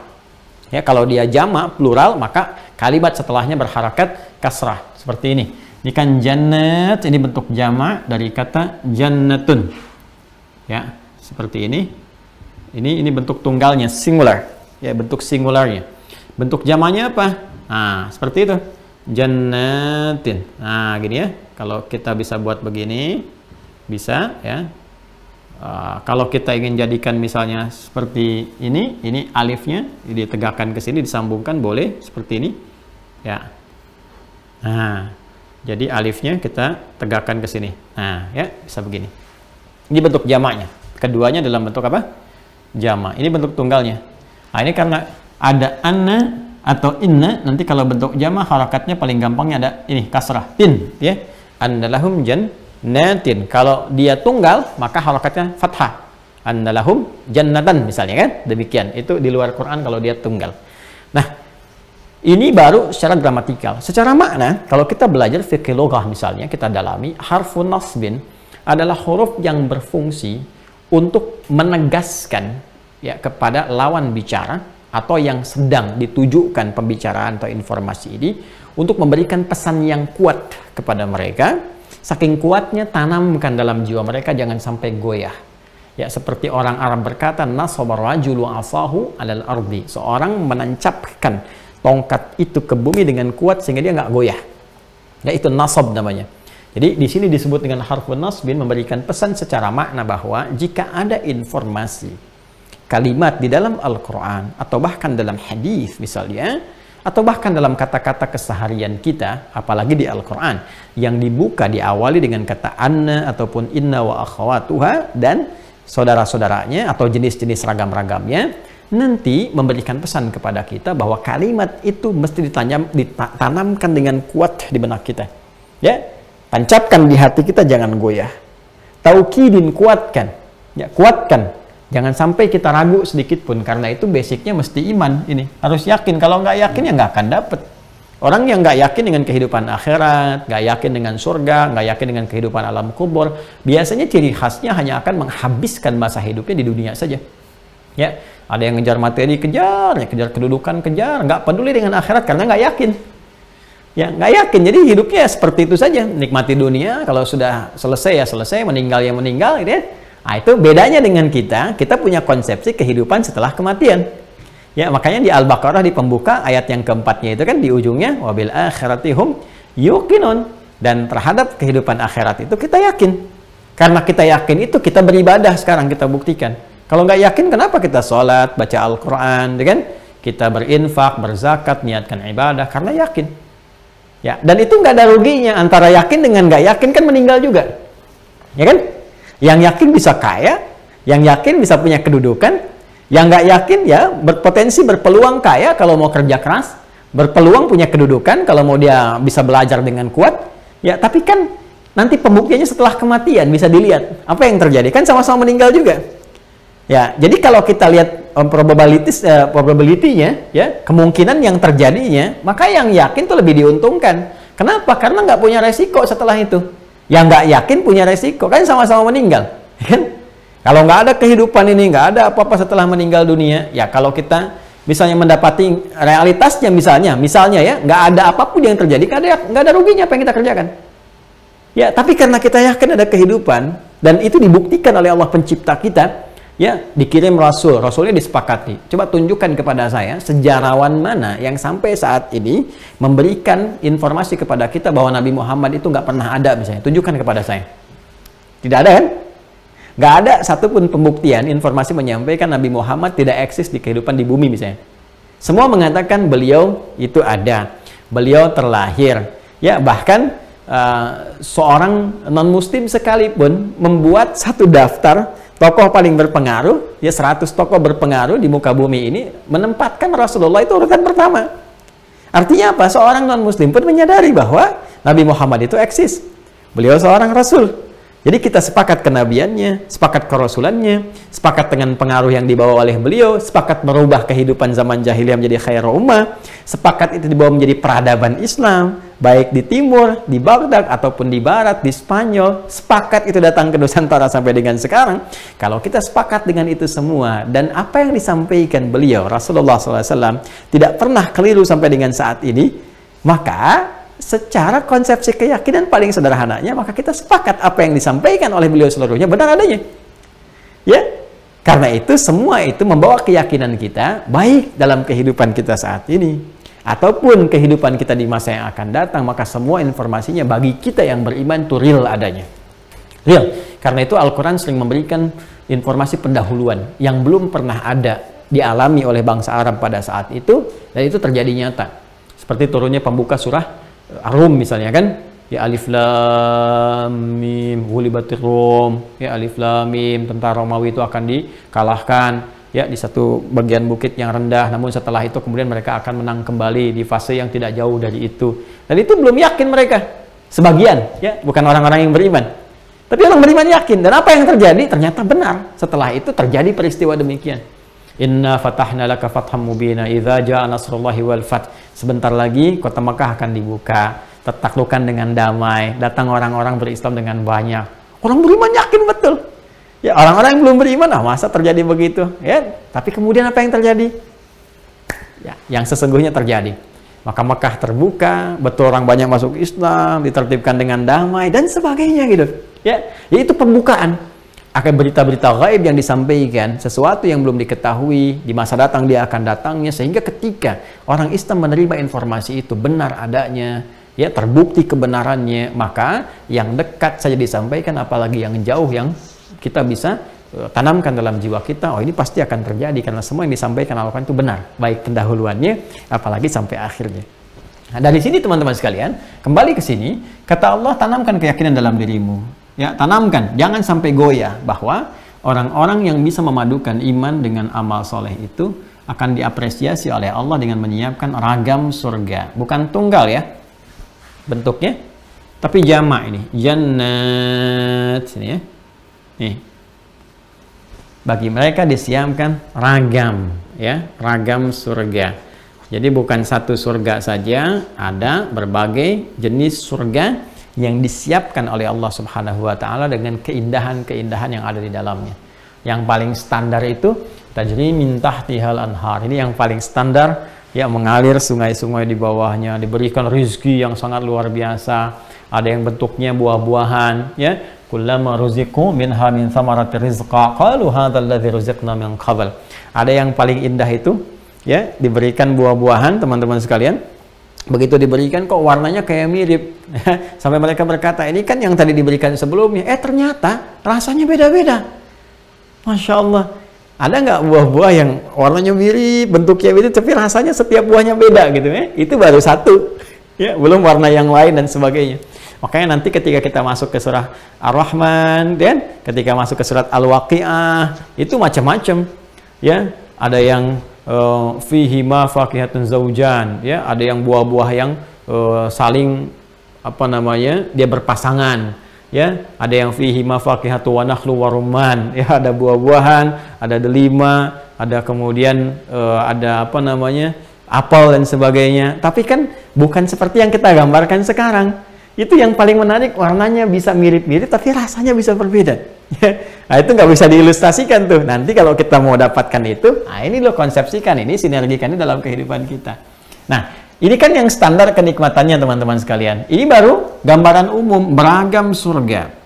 Ya, kalau dia jamak plural maka kalimat setelahnya berharakat kasrah seperti ini. Ini kan jannat, ini bentuk jamak dari kata jannatun. Ya, seperti ini. Ini bentuk tunggalnya, singular. Ya, bentuk singularnya. Bentuk jamaknya apa? Nah, seperti itu. Jannatin. Nah, gini ya. Kalau kita bisa buat begini, bisa ya. Kalau kita ingin jadikan misalnya seperti ini alifnya ditegakkan ke sini, disambungkan, boleh seperti ini. Ya. Nah, jadi alifnya kita tegakkan ke sini. Nah, ya, bisa begini. Ini bentuk jamaknya. Keduanya dalam bentuk apa? Jamak. Ini bentuk tunggalnya. Nah, ini karena ada anna atau inna, nanti kalau bentuk jamak harakatnya paling gampangnya ada ini kasrah, tin, ya. Annalahum jannatin. Kalau dia tunggal maka harakatnya fathah. Annalahum jannatan misalnya kan? Demikian. Itu di luar Quran kalau dia tunggal. Nah, ini baru secara gramatikal. Secara makna, kalau kita belajar fikih loghah misalnya, kita dalami, harfun nasbin adalah huruf yang berfungsi untuk menegaskan ya kepada lawan bicara atau yang sedang ditujukan pembicaraan atau informasi ini untuk memberikan pesan yang kuat kepada mereka. Saking kuatnya, tanamkan dalam jiwa mereka jangan sampai goyah. Ya, seperti orang Arab berkata, nasabar rajulu asahu alal ardi. Seorang menancapkan tongkat itu ke bumi dengan kuat sehingga dia nggak goyah. Ya, itu nasab namanya. Jadi di sini disebut dengan harfun nasbin, memberikan pesan secara makna bahwa jika ada informasi, kalimat di dalam Al-Quran atau bahkan dalam hadis misalnya, atau bahkan dalam kata-kata keseharian kita, apalagi di Al-Quran yang dibuka diawali dengan kata anna ataupun inna wa akhawatuha dan saudara-saudaranya atau jenis-jenis ragam-ragamnya, nanti memberikan pesan kepada kita bahwa kalimat itu mesti ditanamkan dengan kuat di benak kita, ya. Tancapkan di hati kita, jangan goyah. Taukidin, kuatkan. Ya, kuatkan. Jangan sampai kita ragu sedikit pun, karena itu basicnya mesti iman ini. Harus yakin. Kalau nggak yakin ya nggak akan dapet. Orang yang nggak yakin dengan kehidupan akhirat, nggak yakin dengan surga, nggak yakin dengan kehidupan alam kubur, biasanya ciri khasnya hanya akan menghabiskan masa hidupnya di dunia saja. Ya, ada yang ngejar materi, kejar, ya, kejar kedudukan, kejar, nggak peduli dengan akhirat karena nggak yakin. Ya, nggak yakin, jadi hidupnya seperti itu saja, nikmati dunia, kalau sudah selesai ya selesai, meninggal ya meninggal, gitu ya. Nah, itu bedanya dengan kita punya konsepsi kehidupan setelah kematian. Ya, makanya di Al-Baqarah di pembuka ayat yang keempatnya itu kan di ujungnya wabil akhirati hum yuqinun, dan terhadap kehidupan akhirat itu kita yakin. Karena kita yakin itu kita beribadah, sekarang kita buktikan. Kalau nggak yakin kenapa kita sholat, baca Al-Quran, kan? Kita berinfak, berzakat, niatkan ibadah karena yakin. Ya, dan itu nggak ada ruginya, antara yakin dengan nggak yakin kan meninggal juga, ya kan? Yang yakin bisa kaya, yang yakin bisa punya kedudukan, yang nggak yakin ya berpotensi berpeluang kaya kalau mau kerja keras, berpeluang punya kedudukan kalau mau dia bisa belajar dengan kuat, ya. Tapi kan nanti pembuktiannya setelah kematian bisa dilihat apa yang terjadi, kan sama-sama meninggal juga. Ya, jadi kalau kita lihat probability-nya, ya, kemungkinan yang terjadinya, maka yang yakin tuh lebih diuntungkan. Kenapa? Karena nggak punya resiko setelah itu. Yang nggak yakin punya resiko, kan sama-sama meninggal. Kan? Kalau nggak ada kehidupan ini, nggak ada apa-apa setelah meninggal dunia, ya kalau kita misalnya mendapati realitasnya misalnya ya, nggak ada apapun yang terjadi, nggak ada ruginya apa yang kita kerjakan. Ya, tapi karena kita yakin ada kehidupan, dan itu dibuktikan oleh Allah pencipta kita, ya, dikirim rasulnya disepakati. Coba tunjukkan kepada saya sejarawan mana yang sampai saat ini memberikan informasi kepada kita bahwa Nabi Muhammad itu nggak pernah ada misalnya. Tunjukkan kepada saya. Tidak ada kan? Nggak ada satupun pembuktian informasi menyampaikan Nabi Muhammad tidak eksis di kehidupan di bumi misalnya. Semua mengatakan beliau itu ada. Beliau terlahir. Ya, bahkan seorang non-muslim sekalipun membuat satu daftar tokoh paling berpengaruh, ya 100 tokoh berpengaruh di muka bumi ini, menempatkan Rasulullah itu urutan pertama. Artinya apa? Seorang non-muslim pun menyadari bahwa Nabi Muhammad itu eksis. Beliau seorang Rasul. Jadi kita sepakat kenabiannya, sepakat kerasulannya, sepakat dengan pengaruh yang dibawa oleh beliau, sepakat merubah kehidupan zaman jahiliyah menjadi khairul ummah, sepakat itu dibawa menjadi peradaban Islam, baik di timur, di Baghdad, ataupun di barat, di Spanyol, sepakat itu datang ke Nusantara sampai dengan sekarang. Kalau kita sepakat dengan itu semua, dan apa yang disampaikan beliau, Rasulullah SAW, tidak pernah keliru sampai dengan saat ini, maka secara konsepsi keyakinan paling sederhananya, maka kita sepakat apa yang disampaikan oleh beliau seluruhnya benar adanya. Ya, karena itu semua itu membawa keyakinan kita baik dalam kehidupan kita saat ini ataupun kehidupan kita di masa yang akan datang, maka semua informasinya bagi kita yang beriman itu real adanya. Real. Karena itu Al-Quran sering memberikan informasi pendahuluan yang belum pernah ada dialami oleh bangsa Arab pada saat itu, dan itu terjadi nyata. Seperti turunnya pembuka surah Ar-Rum misalnya kan, ya alif lam mim ghulibatir rum, ya alif lam mim, tentara Romawi itu akan dikalahkan ya di satu bagian bukit yang rendah, namun setelah itu kemudian mereka akan menang kembali di fase yang tidak jauh dari itu. Dan itu belum yakin mereka, sebagian ya, bukan orang-orang yang beriman, tapi orang beriman yakin. Dan apa yang terjadi? Ternyata benar. Setelah itu terjadi peristiwa demikian. Inna fatahna laka fatham mubina idza jaa nasrullahi wal fath. Sebentar lagi kota Makkah akan dibuka, tertaklukkan dengan damai, datang orang-orang berislam dengan banyak. Orang beriman yakin betul. Ya, orang-orang yang belum beriman, masa terjadi begitu? Ya, tapi kemudian apa yang terjadi? Ya, yang sesungguhnya terjadi. Maka Makkah terbuka, betul orang banyak masuk Islam, ditertibkan dengan damai dan sebagainya gitu. Ya, itu pembukaan. Akan berita-berita gaib yang disampaikan, sesuatu yang belum diketahui, di masa datang dia akan datangnya, sehingga ketika orang Islam menerima informasi itu benar adanya, ya terbukti kebenarannya, maka yang dekat saja disampaikan, apalagi yang jauh yang kita bisa tanamkan dalam jiwa kita, oh ini pasti akan terjadi karena semua yang disampaikan Al-Quran itu benar, baik pendahuluannya apalagi sampai akhirnya. Nah, dari sini teman-teman sekalian, kembali ke sini, kata Allah, tanamkan keyakinan dalam dirimu. Ya, tanamkan, jangan sampai goyah bahwa orang-orang yang bisa memadukan iman dengan amal soleh itu akan diapresiasi oleh Allah dengan menyiapkan ragam surga. Bukan tunggal ya bentuknya, tapi jamak ini. Jannat sini ya. Nih. Bagi mereka disiapkan ragam ya, ragam surga. Jadi bukan satu surga saja, ada berbagai jenis surga yang disiapkan oleh Allah Subhanahu wa taala dengan keindahan-keindahan yang ada di dalamnya. Yang paling standar itu tajri min tahtihal anhar. Ini yang paling standar, ya, mengalir sungai-sungai di bawahnya, diberikan rezeki yang sangat luar biasa. Ada yang bentuknya buah-buahan, ya. Kullama ruziqu minha min thamarati rizqa qalu hadzal ladzi ruziqna min qabl. Ada yang paling indah itu, ya, diberikan buah-buahan, teman-teman sekalian. Begitu diberikan kok warnanya kayak mirip. Sampai mereka berkata, ini kan yang tadi diberikan sebelumnya. Ternyata rasanya beda-beda. Masya Allah. Ada nggak buah-buah yang warnanya mirip, bentuknya mirip, tapi rasanya setiap buahnya beda gitu ya? Itu baru satu, ya, belum warna yang lain dan sebagainya. Makanya nanti ketika kita masuk ke surah Ar-Rahman, dan ketika masuk ke surat Al-Waqi'ah, itu macam-macam, ya. Ada yang fihi ma faqihatun zaujan, ya. Ada yang buah-buah yang saling apa namanya, dia berpasangan. Ya, ada yang fihi ma faqihatu wa nakhlu wa rumman, ya, ada buah-buahan, ada delima, ada kemudian ada apa namanya, apel dan sebagainya. Tapi kan bukan seperti yang kita gambarkan sekarang. Itu yang paling menarik, warnanya bisa mirip-mirip tapi rasanya bisa berbeda. Nah, itu nggak bisa diilustrasikan tuh. Nanti kalau kita mau dapatkan itu, nah ini lo konsepsikan, ini sinergikan ini dalam kehidupan kita. Nah, ini kan yang standar kenikmatannya teman-teman sekalian. Ini baru gambaran umum beragam surga.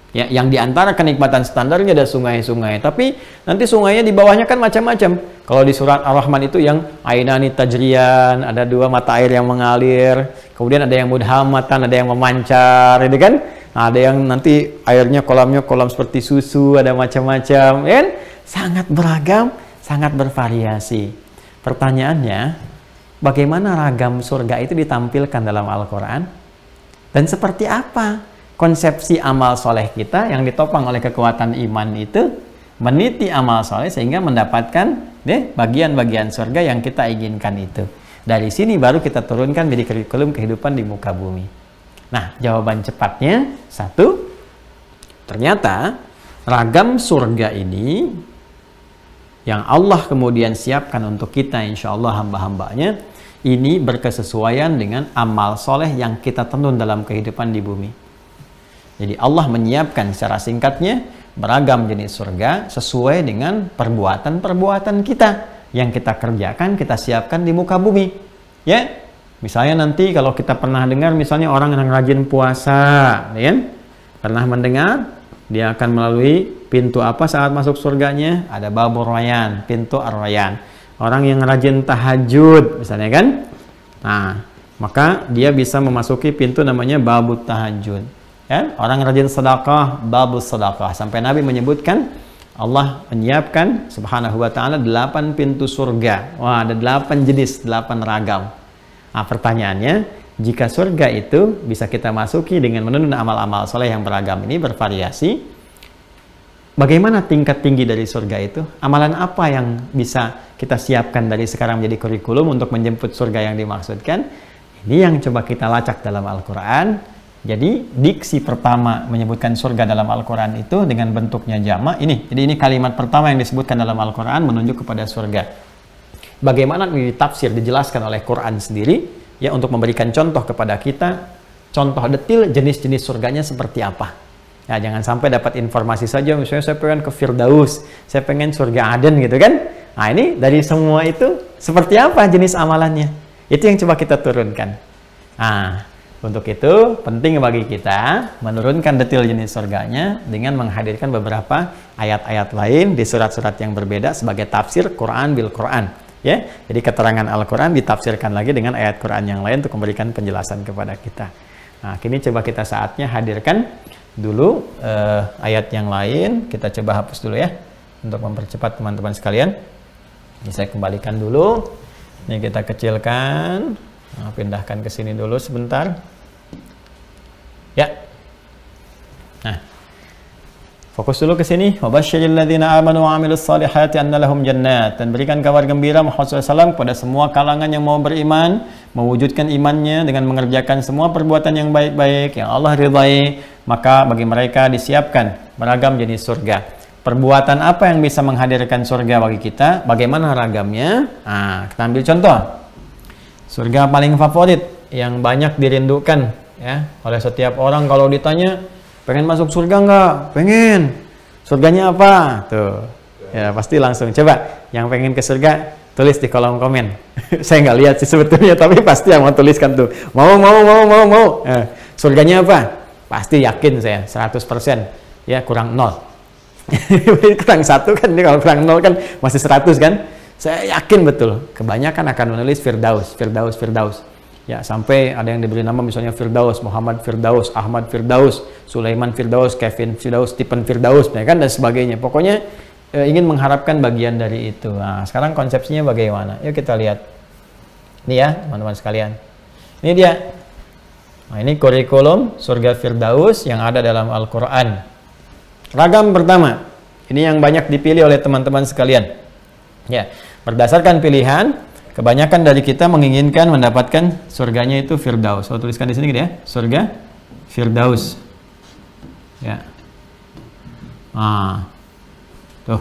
Ya, yang diantara kenikmatan standarnya ada sungai-sungai. Tapi nanti sungainya di bawahnya kan macam-macam. Kalau di surat Ar-Rahman itu yang ainani tajriyan, ada dua mata air yang mengalir. Kemudian ada yang mudhamatan, ada yang memancar, gitu kan? Nah, ada yang nanti airnya kolamnya kolam seperti susu, ada macam-macam, kan? Sangat beragam, sangat bervariasi. Pertanyaannya, bagaimana ragam surga itu ditampilkan dalam Al-Quran? Dan seperti apa konsepsi amal soleh kita yang ditopang oleh kekuatan iman itu meniti amal soleh sehingga mendapatkan bagian-bagian surga yang kita inginkan itu. Dari sini baru kita turunkan menjadi kurikulum kehidupan di muka bumi. Nah, jawaban cepatnya, satu, ternyata ragam surga ini yang Allah kemudian siapkan untuk kita, insya Allah hamba-hambanya, ini berkesesuaian dengan amal soleh yang kita tenun dalam kehidupan di bumi. Jadi Allah menyiapkan secara singkatnya beragam jenis surga sesuai dengan perbuatan-perbuatan kita yang kita kerjakan, kita siapkan di muka bumi. Ya, misalnya nanti kalau kita pernah dengar misalnya orang yang rajin puasa, ya, pernah mendengar dia akan melalui pintu apa saat masuk surganya? Ada babur rayyan, pintu ar-rayyan. Orang yang rajin tahajud misalnya kan, nah maka dia bisa memasuki pintu namanya babut tahajud. Ya, orang rajin sedekah, babus sedekah. Sampai Nabi menyebutkan Allah menyiapkan subhanahu wa ta'ala 8 pintu surga. Wah, ada 8 jenis, 8 ragam. Nah, pertanyaannya, jika surga itu bisa kita masuki dengan menunun amal-amal soleh yang beragam ini, bervariasi, bagaimana tingkat tinggi dari surga itu? Amalan apa yang bisa kita siapkan dari sekarang menjadi kurikulum untuk menjemput surga yang dimaksudkan? Ini yang coba kita lacak dalam Al-Quran. Jadi diksi pertama menyebutkan surga dalam Al-Quran itu dengan bentuknya jamak ini. Jadi ini kalimat pertama yang disebutkan dalam Al-Quran menunjuk kepada surga. Bagaimana ini ditafsir, dijelaskan oleh Quran sendiri, ya, untuk memberikan contoh kepada kita, contoh detil jenis-jenis surganya seperti apa. Ya, jangan sampai dapat informasi saja, misalnya saya pengen ke Firdaus, saya pengen surga Aden gitu kan. Nah, ini dari semua itu seperti apa jenis amalannya? Itu yang coba kita turunkan. Nah, untuk itu penting bagi kita menurunkan detail jenis surganya dengan menghadirkan beberapa ayat-ayat lain di surat-surat yang berbeda sebagai tafsir Quran bil Quran. Ya, jadi keterangan Al-Quran ditafsirkan lagi dengan ayat Quran yang lain untuk memberikan penjelasan kepada kita. Nah, kini coba kita saatnya hadirkan dulu ayat yang lain. Kita coba hapus dulu ya, untuk mempercepat teman-teman sekalian. Ini saya kembalikan dulu. Ini kita kecilkan. Nah, pindahkan ke sini dulu sebentar. Ya. Nah, fokus dulu ke sini. Wabasyiril ladzina amanu wa 'amilus solihati anna lahum jannat. Dan berikan kabar gembira Muhammad SAW kepada semua kalangan yang mau beriman, mewujudkan imannya dengan mengerjakan semua perbuatan yang baik-baik yang Allah ridhai, maka bagi mereka disiapkan beragam jenis surga. Perbuatan apa yang bisa menghadirkan surga bagi kita? Bagaimana ragamnya? Nah, kita ambil contoh. Surga paling favorit yang banyak dirindukan ya oleh setiap orang kalau ditanya, pengen masuk surga nggak? Pengen. Surganya apa? Tuh. Ya, pasti langsung. Coba yang pengen ke surga, tulis di kolom komen. Saya nggak lihat sih sebetulnya, tapi pasti yang mau tuliskan tuh. Mau. Surganya apa? Pasti yakin saya, 100%. Ya, kurang 0. Kurang 1 kan, ini kalau kurang 0 kan masih 100 kan? Saya yakin betul. Kebanyakan akan menulis Firdaus. Ya, sampai ada yang diberi nama misalnya Firdaus, Muhammad Firdaus, Ahmad Firdaus, Sulaiman Firdaus, Kevin Firdaus, Stephen Firdaus, ya kan, dan sebagainya. Pokoknya ingin mengharapkan bagian dari itu. Nah, sekarang konsepsinya bagaimana? Yuk kita lihat. Ini ya, teman-teman sekalian. Ini dia. Nah, ini kurikulum surga Firdaus yang ada dalam Al-Quran. Ragam pertama. Ini yang banyak dipilih oleh teman-teman sekalian. Ya, berdasarkan pilihan, kebanyakan dari kita menginginkan mendapatkan surganya itu Firdaus. Saya tuliskan di sini gitu ya, surga Firdaus. Ya. Nah, tuh,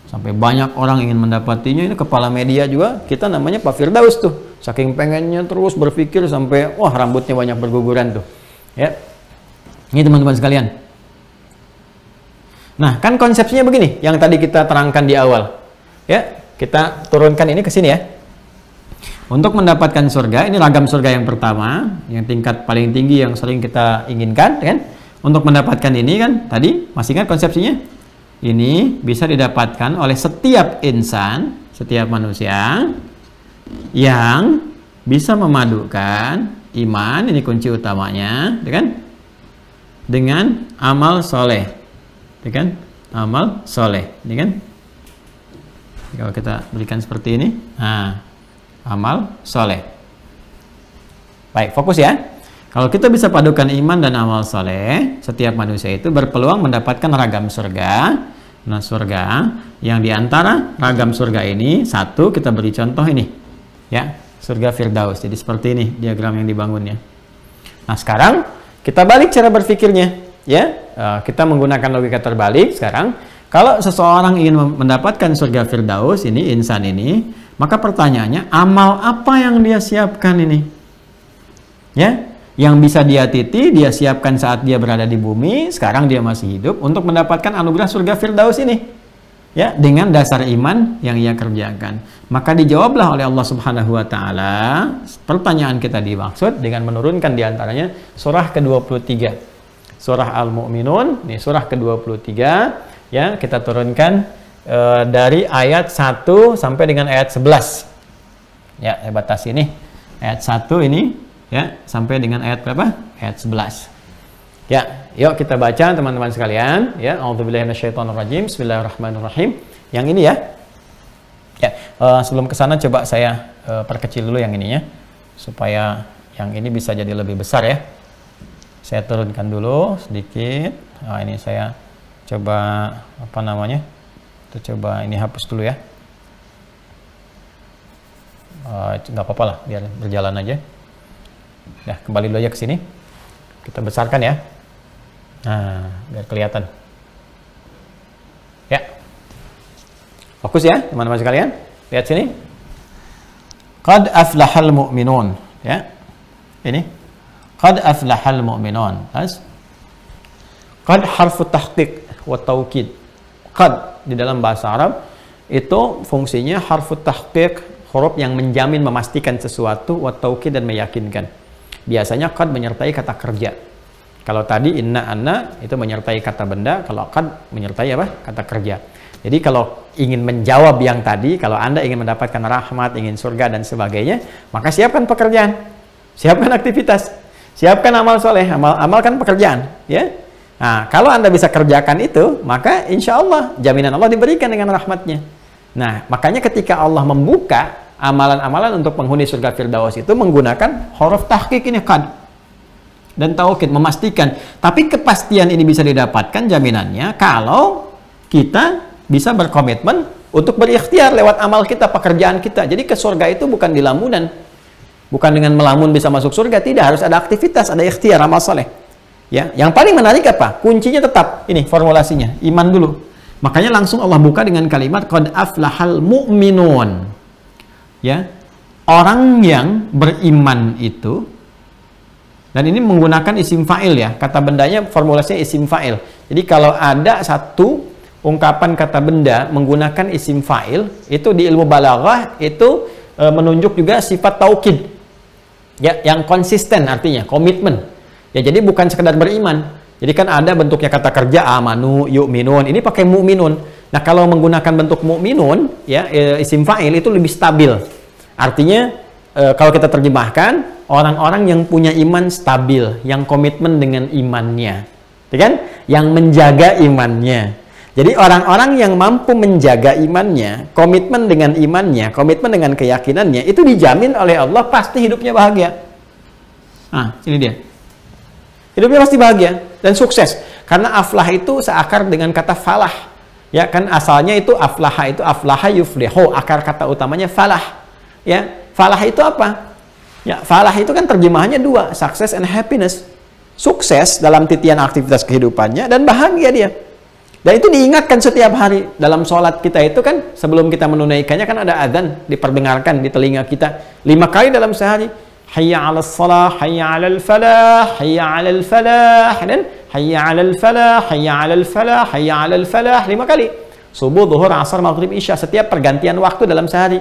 sampai banyak orang ingin mendapatinya. Ini kepala media juga, kita namanya Pak Firdaus tuh. Saking pengennya terus berpikir sampai, wah rambutnya banyak berguguran tuh. Ya, ini teman-teman sekalian. Nah, kan konsepsinya begini, yang tadi kita terangkan di awal. Ya, kita turunkan ini ke sini ya. Untuk mendapatkan surga, ini ragam surga yang pertama, yang tingkat paling tinggi yang sering kita inginkan, kan? Untuk mendapatkan ini kan, tadi masih ingat konsepsinya? Ini bisa didapatkan oleh setiap insan, setiap manusia yang bisa memadukan iman, ini kunci utamanya, kan? Dengan amal soleh, kan? Amal soleh, ini kan? Kalau kita berikan seperti ini, nah, amal soleh. Baik, fokus ya. Kalau kita bisa padukan iman dan amal soleh, setiap manusia itu berpeluang mendapatkan ragam surga. Nah, surga yang diantara ragam surga ini, satu kita beri contoh ini, ya, surga Firdaus. Jadi seperti ini diagram yang dibangunnya. Nah, sekarang kita balik cara berpikirnya, ya. Kita menggunakan logika terbalik sekarang. Kalau seseorang ingin mendapatkan surga Firdaus, ini insan ini, maka pertanyaannya, amal apa yang dia siapkan ini? Ya, yang bisa dia titi, dia siapkan saat dia berada di bumi, sekarang dia masih hidup, untuk mendapatkan anugerah surga Firdaus ini. Ya, dengan dasar iman yang ia kerjakan. Maka dijawablah oleh Allah Subhanahu wa taala pertanyaan kita dimaksud dengan menurunkan diantaranya surah ke-23. Surah Al-Mu'minun, ini surah ke-23, ya, kita turunkan dari ayat 1 sampai dengan ayat 11. Ya, saya batasi ini. Ayat 1 ini, ya, sampai dengan ayat berapa? Ayat 11. Ya, yuk kita baca teman-teman sekalian, ya. A'udzubillahi minasyaitonirrajim. Bismillahirrahmanirrahim. Yang ini ya. Ya, sebelum ke sana coba saya perkecil dulu yang ini ya, supaya yang ini bisa jadi lebih besar ya. Saya turunkan dulu sedikit. Nah, ini saya coba apa namanya? Kita coba ini hapus dulu ya. Nggak apa-apa lah, biar berjalan aja. Ya, kembali dulu aja ke sini. Kita besarkan ya. Nah, biar kelihatan. Ya. Fokus ya, teman-teman sekalian. Lihat sini. Qad aflahal mu'minun. Ya. Ini. Qad aflahal mu'minun. Qad harfu tahqiq wa taukid. Qad di dalam bahasa Arab itu fungsinya harfu tahqiq, huruf yang menjamin, memastikan sesuatu, wa taukid, dan meyakinkan. Biasanya qad menyertai kata kerja. Kalau tadi inna anna itu menyertai kata benda, kalau qad menyertai apa? Kata kerja. Jadi kalau ingin menjawab yang tadi, kalau Anda ingin mendapatkan rahmat, ingin surga dan sebagainya, maka siapkan pekerjaan, siapkan aktivitas, siapkan amal soleh, amalkan pekerjaan, ya. Nah, kalau Anda bisa kerjakan itu, maka insya Allah jaminan Allah diberikan dengan rahmatnya. Nah, makanya ketika Allah membuka amalan-amalan untuk penghuni surga Firdaus itu menggunakan huruf tahqiq ini, qad dan taukid, memastikan. Tapi kepastian ini bisa didapatkan jaminannya kalau kita bisa berkomitmen untuk berikhtiar lewat amal kita, pekerjaan kita. Jadi ke surga itu bukan di lamunan, bukan dengan melamun bisa masuk surga, tidak, harus ada aktivitas, ada ikhtiar, amal soleh. Ya, yang paling menarik apa? Kuncinya tetap ini formulasinya, iman dulu. Makanya langsung Allah buka dengan kalimat qad aflahal mu'minun. Ya, orang yang beriman itu, dan ini menggunakan isim fa'il ya, kata bendanya formulasinya isim fa'il. Jadi kalau ada satu ungkapan kata benda menggunakan isim fa'il, itu di ilmu balaghah itu menunjuk juga sifat taukid. Ya, yang konsisten artinya, komitmen. Ya, jadi bukan sekedar beriman. Jadi kan ada bentuknya kata kerja amanu, yu'minun. Ini pakai mu'minun. Nah, kalau menggunakan bentuk mu'minun, ya, isim fa'il itu lebih stabil. Artinya kalau kita terjemahkan, orang-orang yang punya iman stabil, yang komitmen dengan imannya. Ya kan? Yang menjaga imannya. Jadi orang-orang yang mampu menjaga imannya, komitmen dengan imannya, komitmen dengan keyakinannya, itu dijamin oleh Allah pasti hidupnya bahagia. Nah, ini dia. Hidupnya pasti bahagia dan sukses. Karena aflah itu seakar dengan kata falah. Ya kan, asalnya itu aflaha yuflihu, akar kata utamanya falah. Ya, falah itu apa? Ya, falah itu kan terjemahannya dua, success and happiness. Sukses dalam titian aktivitas kehidupannya dan bahagia dia. Dan itu diingatkan setiap hari dalam sholat kita itu kan, sebelum kita menunaikannya kan ada adzan diperdengarkan di telinga kita 5 kali dalam sehari. Hayya 'alas shalah, hayya 'alal falah, hayya 'alal falah, dan hayya 'alal falah, hayya 'alal falah, hayya 'alal falah 5 kali. Subuh, zuhur, asar, maghrib, isya, setiap pergantian waktu dalam sehari.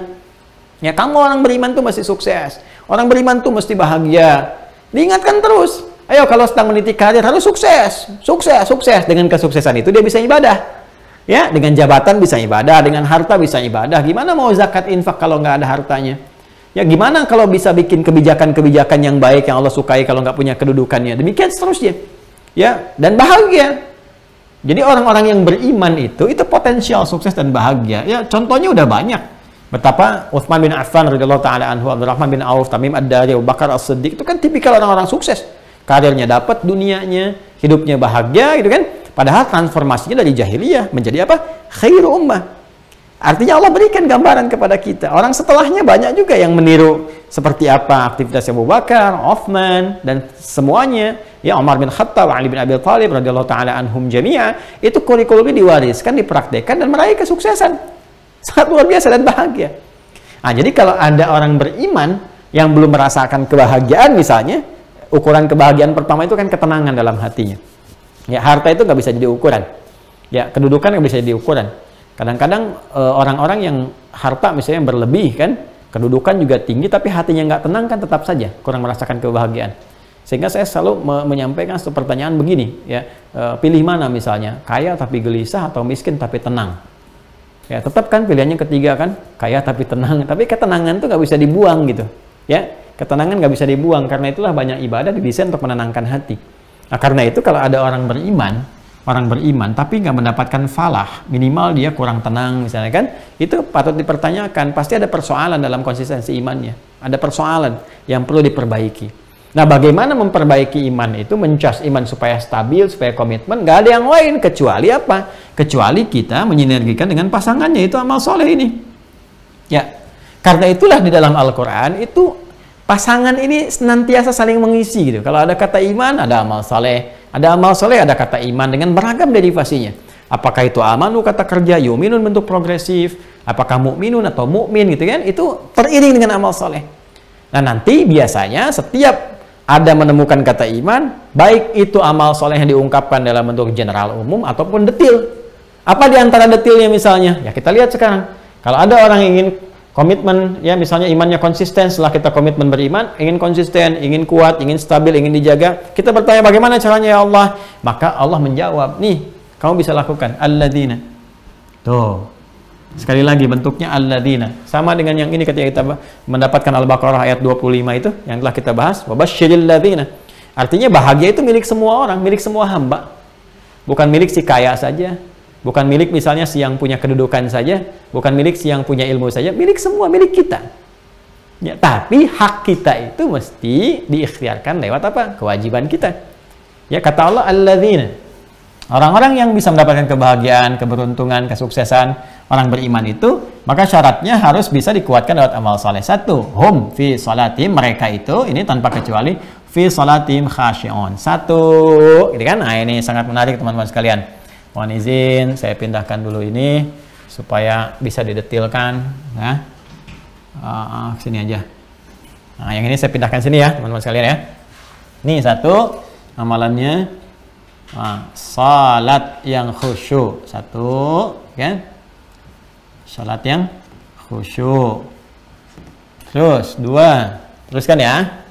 Ya, kamu orang beriman tuh mesti sukses. Orang beriman tuh mesti bahagia. Diingatkan terus. Ayo, kalau sedang meniti karir harus sukses, sukses, sukses. Dengan kesuksesan itu dia bisa ibadah. Ya, dengan jabatan bisa ibadah, dengan harta bisa ibadah. Gimana mau zakat infak kalau nggak ada hartanya? Ya, gimana kalau bisa bikin kebijakan-kebijakan yang baik yang Allah sukai kalau nggak punya kedudukannya? Demikian seterusnya. Ya, dan bahagia. Jadi orang-orang yang beriman itu potensial sukses dan bahagia. Ya, contohnya udah banyak. Betapa Utsman bin Affan radhiyallahu taala anhu, Abdurrahman bin Auf, Tamim ad-Dari, Abu Bakar as-Siddiq itu kan tipikal orang-orang sukses. Karirnya dapat, dunianya, hidupnya bahagia gitu kan. Padahal transformasinya dari jahiliyah menjadi apa? Khairu ummah. Artinya Allah berikan gambaran kepada kita. Orang setelahnya banyak juga yang meniru seperti apa aktivitas Abu Bakar, Utsman dan semuanya. Ya, Umar bin Khattab, Ali bin Abi Thalib radhiyallahu taala anhum jami'a, itu kurikulumnya diwariskan, dipraktekkan dan meraih kesuksesan. Sangat luar biasa dan bahagia. Nah, jadi kalau ada orang beriman yang belum merasakan kebahagiaan misalnya, ukuran kebahagiaan pertama itu kan ketenangan dalam hatinya. Ya, harta itu nggak bisa jadi ukuran. Ya, kedudukan nggak bisa jadi ukuran. Kadang-kadang orang-orang yang harta misalnya berlebih kan, kedudukan juga tinggi tapi hatinya nggak tenang kan tetap saja kurang merasakan kebahagiaan. Sehingga saya selalu menyampaikan satu pertanyaan begini, ya, pilih mana misalnya, kaya tapi gelisah atau miskin tapi tenang. Ya, tetap kan pilihannya ketiga kan, kaya tapi tenang. Tapi ketenangan tuh nggak bisa dibuang gitu. Ya, ketenangan nggak bisa dibuang, karena itulah banyak ibadah didesain untuk menenangkan hati. Nah, karena itu kalau ada orang beriman tapi nggak mendapatkan falah, minimal dia kurang tenang misalnya kan, itu patut dipertanyakan. Pasti ada persoalan dalam konsistensi imannya, ada persoalan yang perlu diperbaiki. Nah, bagaimana memperbaiki iman itu, mencas iman supaya stabil, supaya komitmen? Nggak ada yang lain kecuali apa? Kecuali kita menyinergikan dengan pasangannya, itu amal soleh ini. Ya, karena itulah di dalam Al-Quran itu pasangan ini senantiasa saling mengisi gitu. Kalau ada kata iman, ada amal soleh. Ada amal soleh, ada kata iman dengan beragam derivasinya. Apakah itu amanu kata kerja, yuminun bentuk progresif, apakah mukminun atau mukmin gitu kan? Itu teriring dengan amal soleh. Nah, nanti biasanya setiap ada menemukan kata iman, baik itu amal soleh yang diungkapkan dalam bentuk general umum ataupun detil. Apa di antara detilnya misalnya? Ya, kita lihat sekarang. Kalau ada orang yang ingin komitmen, ya misalnya imannya konsisten, setelah kita komitmen beriman, ingin konsisten, ingin kuat, ingin stabil, ingin dijaga, kita bertanya bagaimana caranya ya Allah? Maka Allah menjawab, nih, kamu bisa lakukan. Alladzina Tuh. Sekali lagi bentuknya alladzina. Sama dengan yang ini ketika kita mendapatkan Al-Baqarah ayat 25 itu yang telah kita bahas, wabasyiril ladzina. Artinya bahagia itu milik semua orang, milik semua hamba. Bukan milik si kaya saja, bukan milik misalnya si yang punya kedudukan saja, bukan milik si yang punya ilmu saja, milik semua, milik kita. Ya, tapi hak kita itu mesti diikhtiarkan lewat apa? Kewajiban kita. Ya, kata Allah alladzina. Orang-orang yang bisa mendapatkan kebahagiaan, keberuntungan, kesuksesan, orang beriman itu, maka syaratnya harus bisa dikuatkan lewat amal saleh. Satu, hum fi salatim, mereka itu, ini tanpa kecuali, fi salatim khasyi'un. Satu, gitu kan? Nah, ini sangat menarik teman-teman sekalian. Mohon izin, saya pindahkan dulu ini, supaya bisa didetilkan. Nah, sini aja. Nah, yang ini saya pindahkan sini ya, teman-teman sekalian ya. Ini satu, amalannya. Salat yang khusyuk. Satu, kan? Salat yang khusyuk. Terus, dua. Teruskan ya.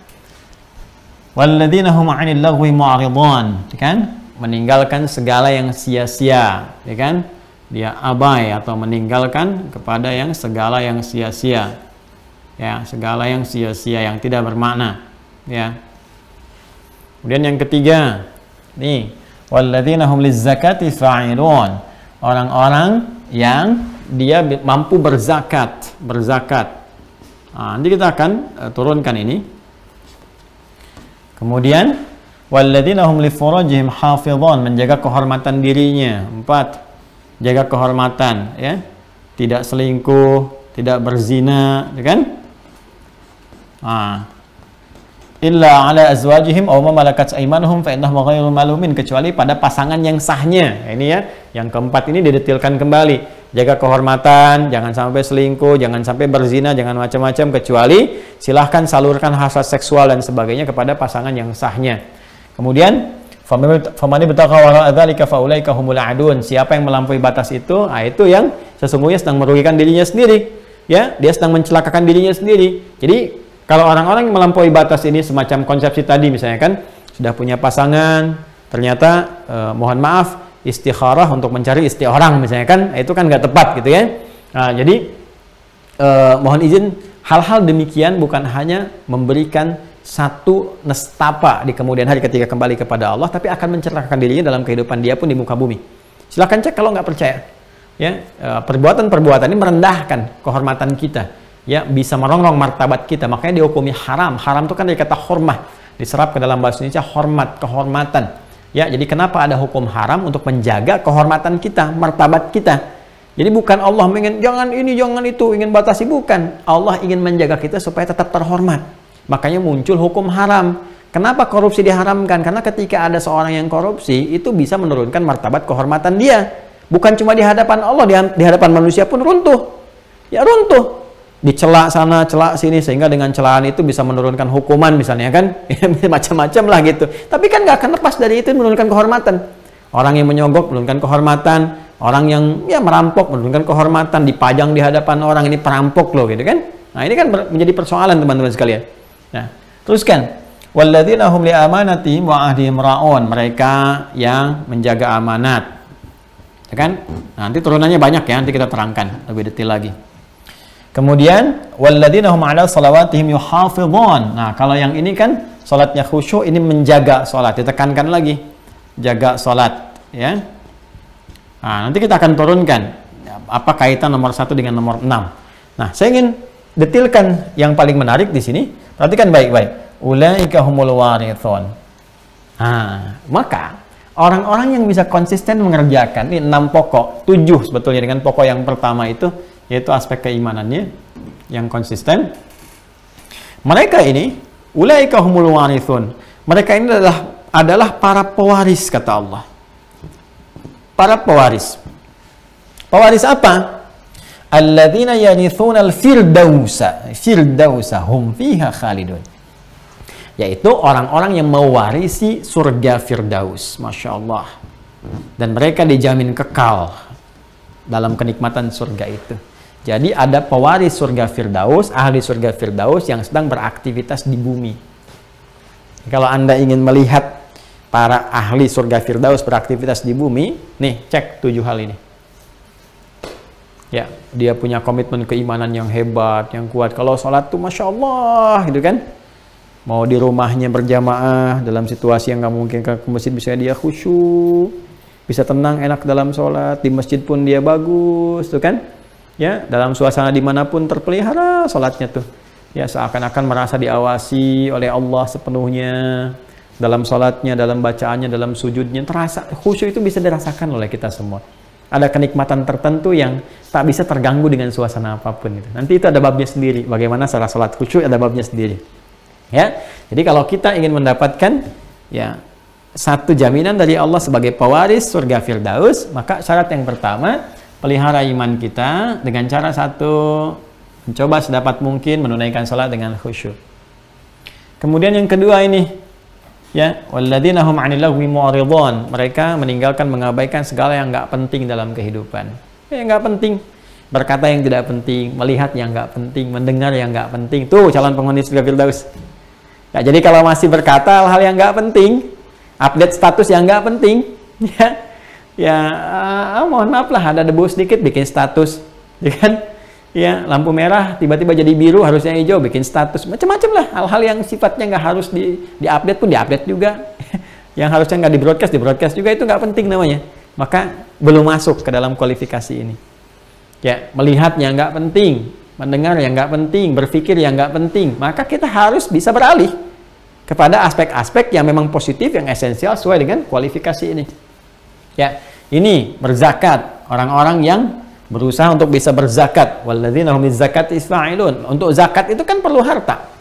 Walladzina hum 'anil lagwi mu'ridun, kan? Meninggalkan segala yang sia-sia, ya kan? Dia abai atau meninggalkan kepada yang segala yang sia-sia. Ya, segala yang sia-sia yang tidak bermakna, ya. Kemudian yang ketiga, nih, walladzina hum lizzakati fa'ilun. Orang-orang yang dia mampu berzakat. Nah, nanti kita akan turunkan ini. Kemudian walladzina hum li furujihim hafizun, menjaga kehormatan dirinya. 4, jaga kehormatan, ya. Tidak selingkuh, tidak berzina, ya kan? Illa ala azwajihim aw ma malakat aymanuhum fa innahum ghairu malumin, kecuali pada pasangan yang sahnya. Ini ya, yang keempat ini didetilkan kembali. Jaga kehormatan, jangan sampai selingkuh, jangan sampai berzina, jangan macam-macam, kecuali silahkan salurkan hasrat seksual dan sebagainya kepada pasangan yang sahnya. Kemudian famani bataqa wara dzalika faulaika humul adun, siapa yang melampaui batas itu, itu yang sesungguhnya sedang merugikan dirinya sendiri. Ya, dia sedang mencelakakan dirinya sendiri. Jadi kalau orang-orang yang melampaui batas ini semacam konsepsi tadi misalnya kan, sudah punya pasangan, ternyata mohon maaf istikharah untuk mencari istri orang misalnya kan, itu kan nggak tepat gitu ya. Nah, jadi mohon izin, hal-hal demikian bukan hanya memberikan satu nestapa di kemudian hari ketika kembali kepada Allah, tapi akan mencelakakan dirinya dalam kehidupan dia pun di muka bumi. Silahkan cek kalau nggak percaya. Ya, perbuatan-perbuatan ini merendahkan kehormatan kita. Ya, bisa merongrong martabat kita, makanya dihukumi haram. Haram itu kan dari kata hormah, diserap ke dalam bahasa Indonesia hormat, kehormatan. Ya, jadi kenapa ada hukum haram? Untuk menjaga kehormatan kita, martabat kita. Jadi bukan Allah ingin jangan ini, jangan itu, ingin batasi, bukan. Allah ingin menjaga kita supaya tetap terhormat. Makanya muncul hukum haram. Kenapa korupsi diharamkan? Karena ketika ada seorang yang korupsi, itu bisa menurunkan martabat kehormatan dia. Bukan cuma di hadapan Allah, di hadapan manusia pun runtuh. Ya, runtuh. Dicela sana, celak sini, sehingga dengan celaan itu bisa menurunkan hukuman misalnya kan, macam-macam lah gitu. Tapi kan nggak akan lepas dari itu, menurunkan kehormatan. Orang yang menyogok menurunkan kehormatan, orang yang ya merampok menurunkan kehormatan, dipajang di hadapan orang, ini perampok loh gitu kan. Nah, ini kan menjadi persoalan teman-teman sekalian. Nah, teruskan, walladzina hum li amanatihim wa ahdihim ra'un, mereka yang menjaga amanat. Ya kan? Nanti turunannya banyak ya, nanti kita terangkan lebih detail lagi. Kemudian walladzina hum 'ala shalawatihim yuhafizun. Nah, kalau yang ini kan salatnya khusyuk, ini menjaga salat, ditekankan lagi. Jaga salat, ya. Nah, nanti kita akan turunkan apa kaitan nomor 1 dengan nomor 6. Nah, saya ingin detilkan yang paling menarik di sini. Perhatikan baik-baik. Ulaika humul warithun. Nah, maka orang-orang yang bisa konsisten mengerjakan ini 6 pokok, 7 sebetulnya dengan pokok yang pertama itu, yaitu aspek keimanannya yang konsisten. Mereka ini ulaika humul warithun. Mereka ini adalah para pewaris, kata Allah. Para pewaris. Pewaris apa? Alladzina yarithuna al-firdausa. Firdausa hum fiha khalidun. Yaitu orang-orang yang mewarisi surga Firdaus. Masya Allah. Dan mereka dijamin kekal dalam kenikmatan surga itu. Jadi ada pewaris surga Firdaus, ahli surga Firdaus yang sedang beraktivitas di bumi. Kalau Anda ingin melihat para ahli surga Firdaus beraktivitas di bumi, nih cek 7 hal ini. Ya, dia punya komitmen keimanan yang hebat, yang kuat. Kalau sholat tuh Masya Allah gitu kan. Mau di rumahnya berjamaah dalam situasi yang nggak mungkin ke masjid, bisa dia khusyuk, bisa tenang enak dalam sholat, di masjid pun dia bagus tuh kan. Ya, dalam suasana dimanapun terpelihara sholatnya tuh. Ya, seakan-akan merasa diawasi oleh Allah sepenuhnya dalam sholatnya, dalam bacaannya, dalam sujudnya. Terasa khusyuk itu bisa dirasakan oleh kita semua. Ada kenikmatan tertentu yang tak bisa terganggu dengan suasana apapun itu. Nanti itu ada babnya sendiri. Bagaimana cara sholat khusyuk ada babnya sendiri. Ya, jadi kalau kita ingin mendapatkan ya satu jaminan dari Allah sebagai pewaris surga Firdaus, maka syarat yang pertama, pelihara iman kita dengan cara satu, mencoba sedapat mungkin menunaikan salat dengan khusyuk. Kemudian yang kedua ini, ya, walladzina hum 'anil lagwi mu'ridun, mereka meninggalkan, mengabaikan segala yang nggak penting dalam kehidupan. Yang nggak penting, berkata yang tidak penting, melihat yang nggak penting, mendengar yang nggak penting. Tuh calon penghuni surga Firdaus. Ya, jadi kalau masih berkata hal-hal yang nggak penting, update status yang nggak penting, mohon maaf lah, ada debu sedikit bikin status, ya kan? Ya, lampu merah tiba-tiba jadi biru, harusnya hijau, bikin status, macam-macam lah, hal-hal yang sifatnya nggak harus di-update pun di-update juga, yang harusnya nggak di-broadcast juga, itu nggak penting namanya, maka belum masuk ke dalam kualifikasi ini. Ya, melihat yang nggak penting, mendengar yang nggak penting, berpikir yang nggak penting, maka kita harus bisa beralih kepada aspek-aspek yang memang positif, yang esensial sesuai dengan kualifikasi ini. Ya, ini berzakat, orang-orang yang berusaha untuk bisa berzakat. Walladzina hum lizzakati fa'ilun. Untuk zakat itu kan perlu harta.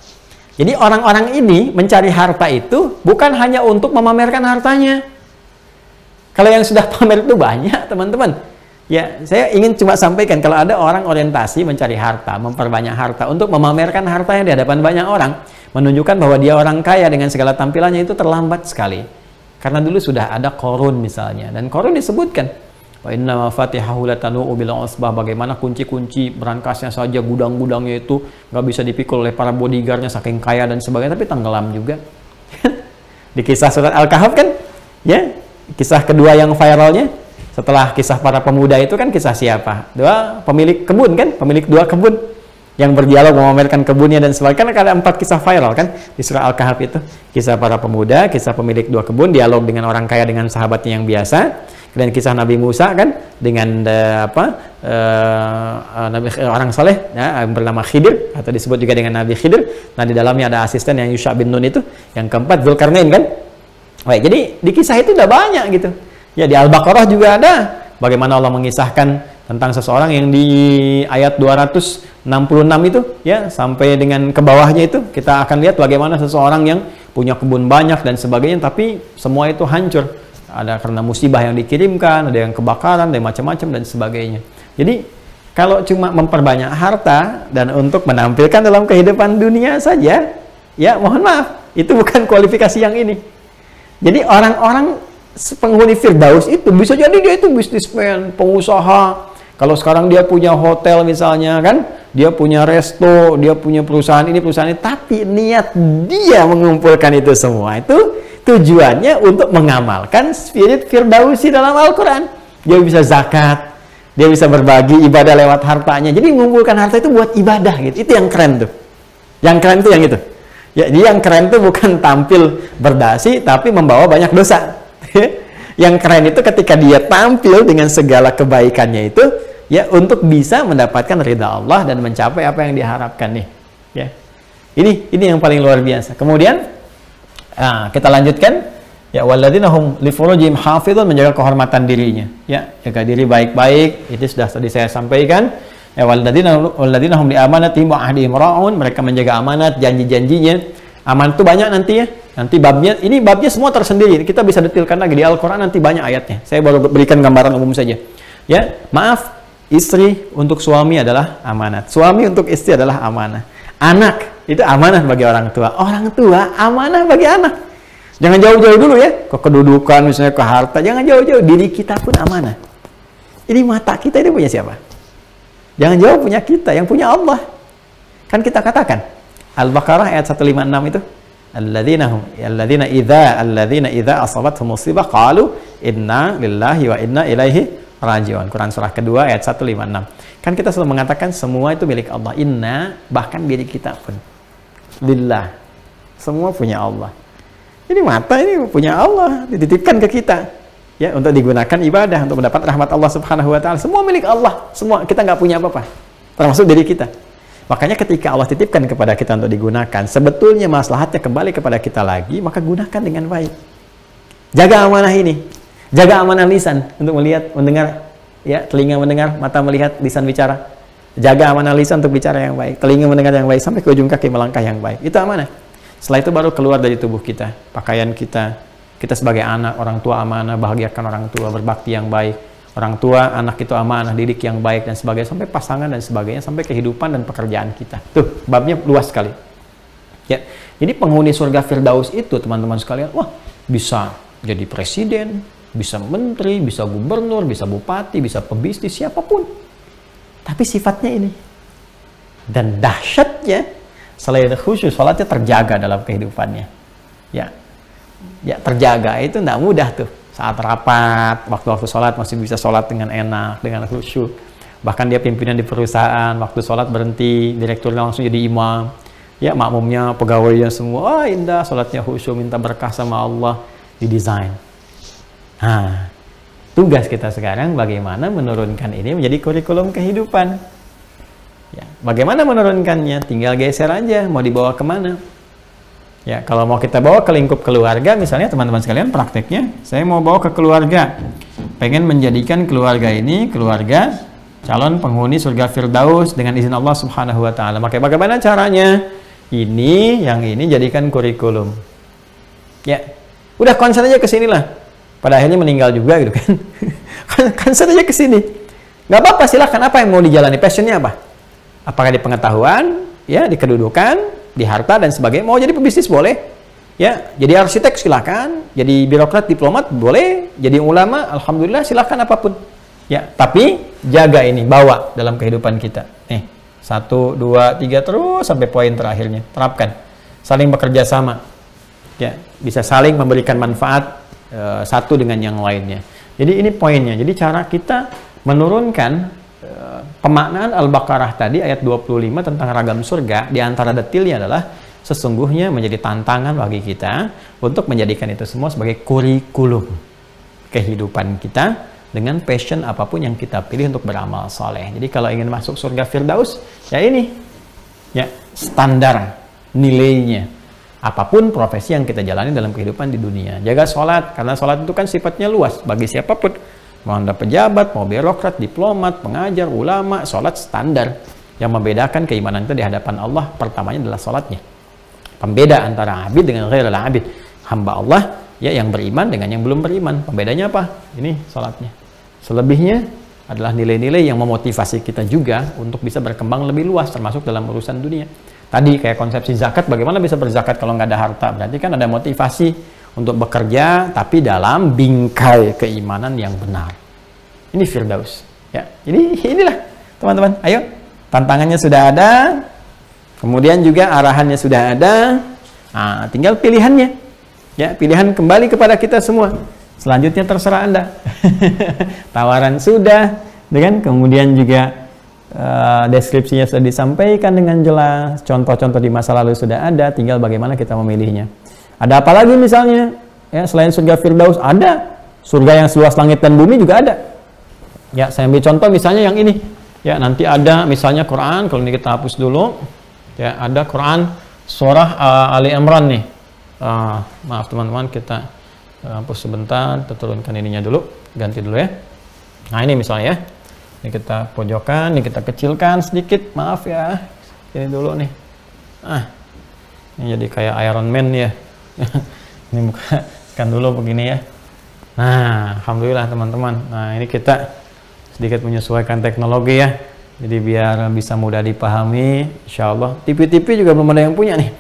Jadi orang-orang ini mencari harta itu bukan hanya untuk memamerkan hartanya. Kalau yang sudah pamer itu banyak, teman-teman. Ya, saya ingin cuma sampaikan, kalau ada orang orientasi mencari harta, memperbanyak harta untuk memamerkan hartanya di hadapan banyak orang, menunjukkan bahwa dia orang kaya dengan segala tampilannya, itu terlambat sekali. Karena dulu sudah ada Qarun misalnya, dan Qarun disebutkan, wa inna mafatihahu latanu bil usbah, bagaimana kunci-kunci berangkasnya saja, gudang-gudangnya itu nggak bisa dipikul oleh para bodyguardnya saking kaya dan sebagainya, tapi tenggelam juga. Di kisah surat Al-Kahf kan, ya, kisah kedua yang viralnya. Setelah kisah para pemuda itu kan kisah siapa? Dua pemilik kebun kan? Pemilik dua kebun yang berdialog memamerkan kebunnya dan sebagainya. Kan ada 4 kisah viral kan di surah Al-Kahf itu. Kisah para pemuda, kisah pemilik dua kebun, dialog dengan orang kaya dengan sahabatnya yang biasa. Kemudian kisah Nabi Musa kan dengan orang saleh ya, bernama Khidir, atau disebut juga dengan Nabi Khidir. Nah, di dalamnya ada asisten yang Yusha bin Nun itu. Yang keempat Dzulkarnain kan. Baik, jadi di kisah itu udah banyak gitu. Ya, di Al-Baqarah juga ada bagaimana Allah mengisahkan tentang seseorang yang di ayat 266 itu ya, sampai dengan ke bawahnya itu kita akan lihat bagaimana seseorang yang punya kebun banyak dan sebagainya, tapi semua itu hancur. Ada karena musibah yang dikirimkan, ada yang kebakaran, ada yang macam-macam dan sebagainya. Jadi kalau cuma memperbanyak harta dan untuk menampilkan dalam kehidupan dunia saja, ya mohon maaf, itu bukan kualifikasi yang ini. Jadi orang-orang penghuni Firdaus itu bisa jadi dia itu bisnismen, pengusaha. Kalau sekarang dia punya hotel misalnya kan, dia punya resto, dia punya perusahaan ini, perusahaan ini, tapi niat dia mengumpulkan itu semua itu tujuannya untuk mengamalkan spirit Firdausi dalam Al-Quran. Dia bisa zakat, dia bisa berbagi ibadah lewat hartanya. Jadi mengumpulkan harta itu buat ibadah gitu. Itu yang keren tuh. Yang keren tuh yang itu. Ya, jadi yang keren tuh bukan tampil berdasi tapi membawa banyak dosa. Yang keren itu ketika dia tampil dengan segala kebaikannya itu ya, untuk bisa mendapatkan ridha Allah dan mencapai apa yang diharapkan nih ya. Ini yang paling luar biasa. Kemudian kita lanjutkan ya, walladzina hum li furujihim hafizun, menjaga kehormatan dirinya ya, jaga diri baik-baik. Itu sudah tadi saya sampaikan ya, walladzina hum li amanatihim wa ahdihim ra'un, mereka menjaga amanat, janji-janjinya. Amanat itu banyak nanti ya. Nanti babnya, ini babnya semua tersendiri. Kita bisa detailkan lagi di Al-Quran, nanti banyak ayatnya. Saya baru berikan gambaran umum saja. Ya, maaf, istri untuk suami adalah amanat. Suami untuk istri adalah amanah. Anak itu amanah bagi orang tua. Orang tua amanah bagi anak. Jangan jauh-jauh dulu ya. Ke kedudukan misalnya, ke harta. Jangan jauh-jauh. Diri kita pun amanah. Ini mata kita ini punya siapa? Jangan jauh punya kita, yang punya Allah. Kan kita katakan Al-Baqarah ayat 156 itu, alladzina idza asabathum musibah qalu inna lillahi wa inna ilaihi raji'un. Quran surah kedua ayat 156. Kan kita selalu mengatakan semua itu milik Allah. Inna, bahkan diri kita pun lillah. Semua punya Allah. Ini mata ini punya Allah, dititipkan ke kita. Ya, untuk digunakan ibadah, untuk mendapat rahmat Allah Subhanahu wa taala. Semua milik Allah. Semua, kita nggak punya apa-apa. Termasuk diri kita. Makanya ketika Allah titipkan kepada kita untuk digunakan, sebetulnya maslahatnya kembali kepada kita lagi, maka gunakan dengan baik. Jaga amanah ini. Jaga amanah lisan untuk melihat, mendengar, ya, telinga mendengar, mata melihat, lisan bicara. Jaga amanah lisan untuk bicara yang baik, telinga mendengar yang baik, sampai ke ujung kaki melangkah yang baik. Itu amanah. Setelah itu baru keluar dari tubuh kita, pakaian kita. Kita sebagai anak, orang tua amanah, bahagiakan orang tua, berbakti yang baik. Orang tua, anak itu amanah, didik yang baik dan sebagainya, sampai pasangan dan sebagainya, sampai kehidupan dan pekerjaan kita. Tuh, babnya luas sekali. Ya, jadi penghuni surga Firdaus itu, teman-teman sekalian, wah, bisa jadi presiden, bisa menteri, bisa gubernur, bisa bupati, bisa pebisnis, siapapun. Tapi sifatnya ini. Dan dahsyatnya, selain khusyuk, sholatnya terjaga dalam kehidupannya. Ya, terjaga itu tidak mudah tuh. Saat rapat, waktu-waktu sholat masih bisa sholat dengan enak, dengan khusyuk. Bahkan dia pimpinan di perusahaan, waktu sholat berhenti, direkturnya langsung jadi imam. Ya, makmumnya, pegawainya semua, indah, sholatnya khusyuk, minta berkah sama Allah, didesain. Nah, tugas kita sekarang bagaimana menurunkan ini menjadi kurikulum kehidupan. Ya, bagaimana menurunkannya? Tinggal geser aja, mau dibawa kemana. Ya, kalau mau kita bawa ke lingkup keluarga, misalnya teman-teman sekalian prakteknya, saya mau bawa ke keluarga. Pengen menjadikan keluarga ini, keluarga calon penghuni surga Firdaus dengan izin Allah Subhanahu wa taala. Maka bagaimana caranya? Ini, yang ini jadikan kurikulum. Ya, udah konsen aja ke sinilah. Pada akhirnya meninggal juga gitu kan. Konsen aja ke sini. Nggak apa-apa, silahkan, apa yang mau dijalani, passionnya apa? Apakah di pengetahuan, ya, di kedudukan, di harta dan sebagainya. Mau jadi pebisnis boleh, ya, jadi arsitek silakan, jadi birokrat, diplomat boleh, jadi ulama, alhamdulillah, silakan apapun. Ya, tapi jaga ini, bawa dalam kehidupan kita. Nih, 1, 2, 3 terus sampai poin terakhirnya. Terapkan. Saling bekerja sama. Ya, bisa saling memberikan manfaat satu dengan yang lainnya. Jadi ini poinnya. Jadi cara kita menurunkan pemaknaan Al-Baqarah tadi ayat 25 tentang ragam surga, di antara detailnya adalah sesungguhnya menjadi tantangan bagi kita untuk menjadikan itu semua sebagai kurikulum kehidupan kita dengan passion apapun yang kita pilih untuk beramal soleh. Jadi kalau ingin masuk surga Firdaus, ya ini, ya, standar nilainya. Apapun profesi yang kita jalani dalam kehidupan di dunia. Jaga sholat, karena sholat itu kan sifatnya luas bagi siapapun. Mau Anda pejabat, mau birokrat, diplomat, pengajar, ulama, sholat standar. Yang membedakan keimanan itu di hadapan Allah, pertamanya adalah sholatnya. Pembeda antara abid dengan ghairul abid. Hamba Allah, ya, yang beriman dengan yang belum beriman. Pembedanya apa? Ini sholatnya. Selebihnya adalah nilai-nilai yang memotivasi kita juga untuk bisa berkembang lebih luas, termasuk dalam urusan dunia. Tadi kayak konsepsi zakat, bagaimana bisa berzakat kalau nggak ada harta? Berarti kan ada motivasi untuk bekerja, tapi dalam bingkai keimanan yang benar. Ini Firdaus. Ya, jadi inilah teman-teman. Ayo, tantangannya sudah ada, kemudian juga arahannya sudah ada. Nah, tinggal pilihannya. Ya, pilihan kembali kepada kita semua. Selanjutnya terserah Anda. Tawaran sudah, dengan kemudian juga deskripsinya sudah disampaikan dengan jelas, contoh-contoh di masa lalu sudah ada, tinggal bagaimana kita memilihnya. Ada apa lagi misalnya? Ya, selain surga Firdaus ada surga yang seluas langit dan bumi juga ada. Ya, saya ambil contoh misalnya yang ini. Ya, nanti ada misalnya Quran, kalau ini kita hapus dulu. Ya, ada Quran surah Ali Imran nih. Maaf teman-teman, kita hapus sebentar, kita turunkan ininya dulu, ganti dulu ya. Nah, ini misalnya ya. Ini kita pojokan, ini kita kecilkan sedikit, maaf ya. Ini dulu nih. Ini jadi kayak Iron Man ya. Ini bukan dulu begini ya. Nah, alhamdulillah teman-teman. Nah, ini kita sedikit menyesuaikan teknologi ya. Jadi biar bisa mudah dipahami, insya Allah. TV-TV juga belum ada yang punya nih.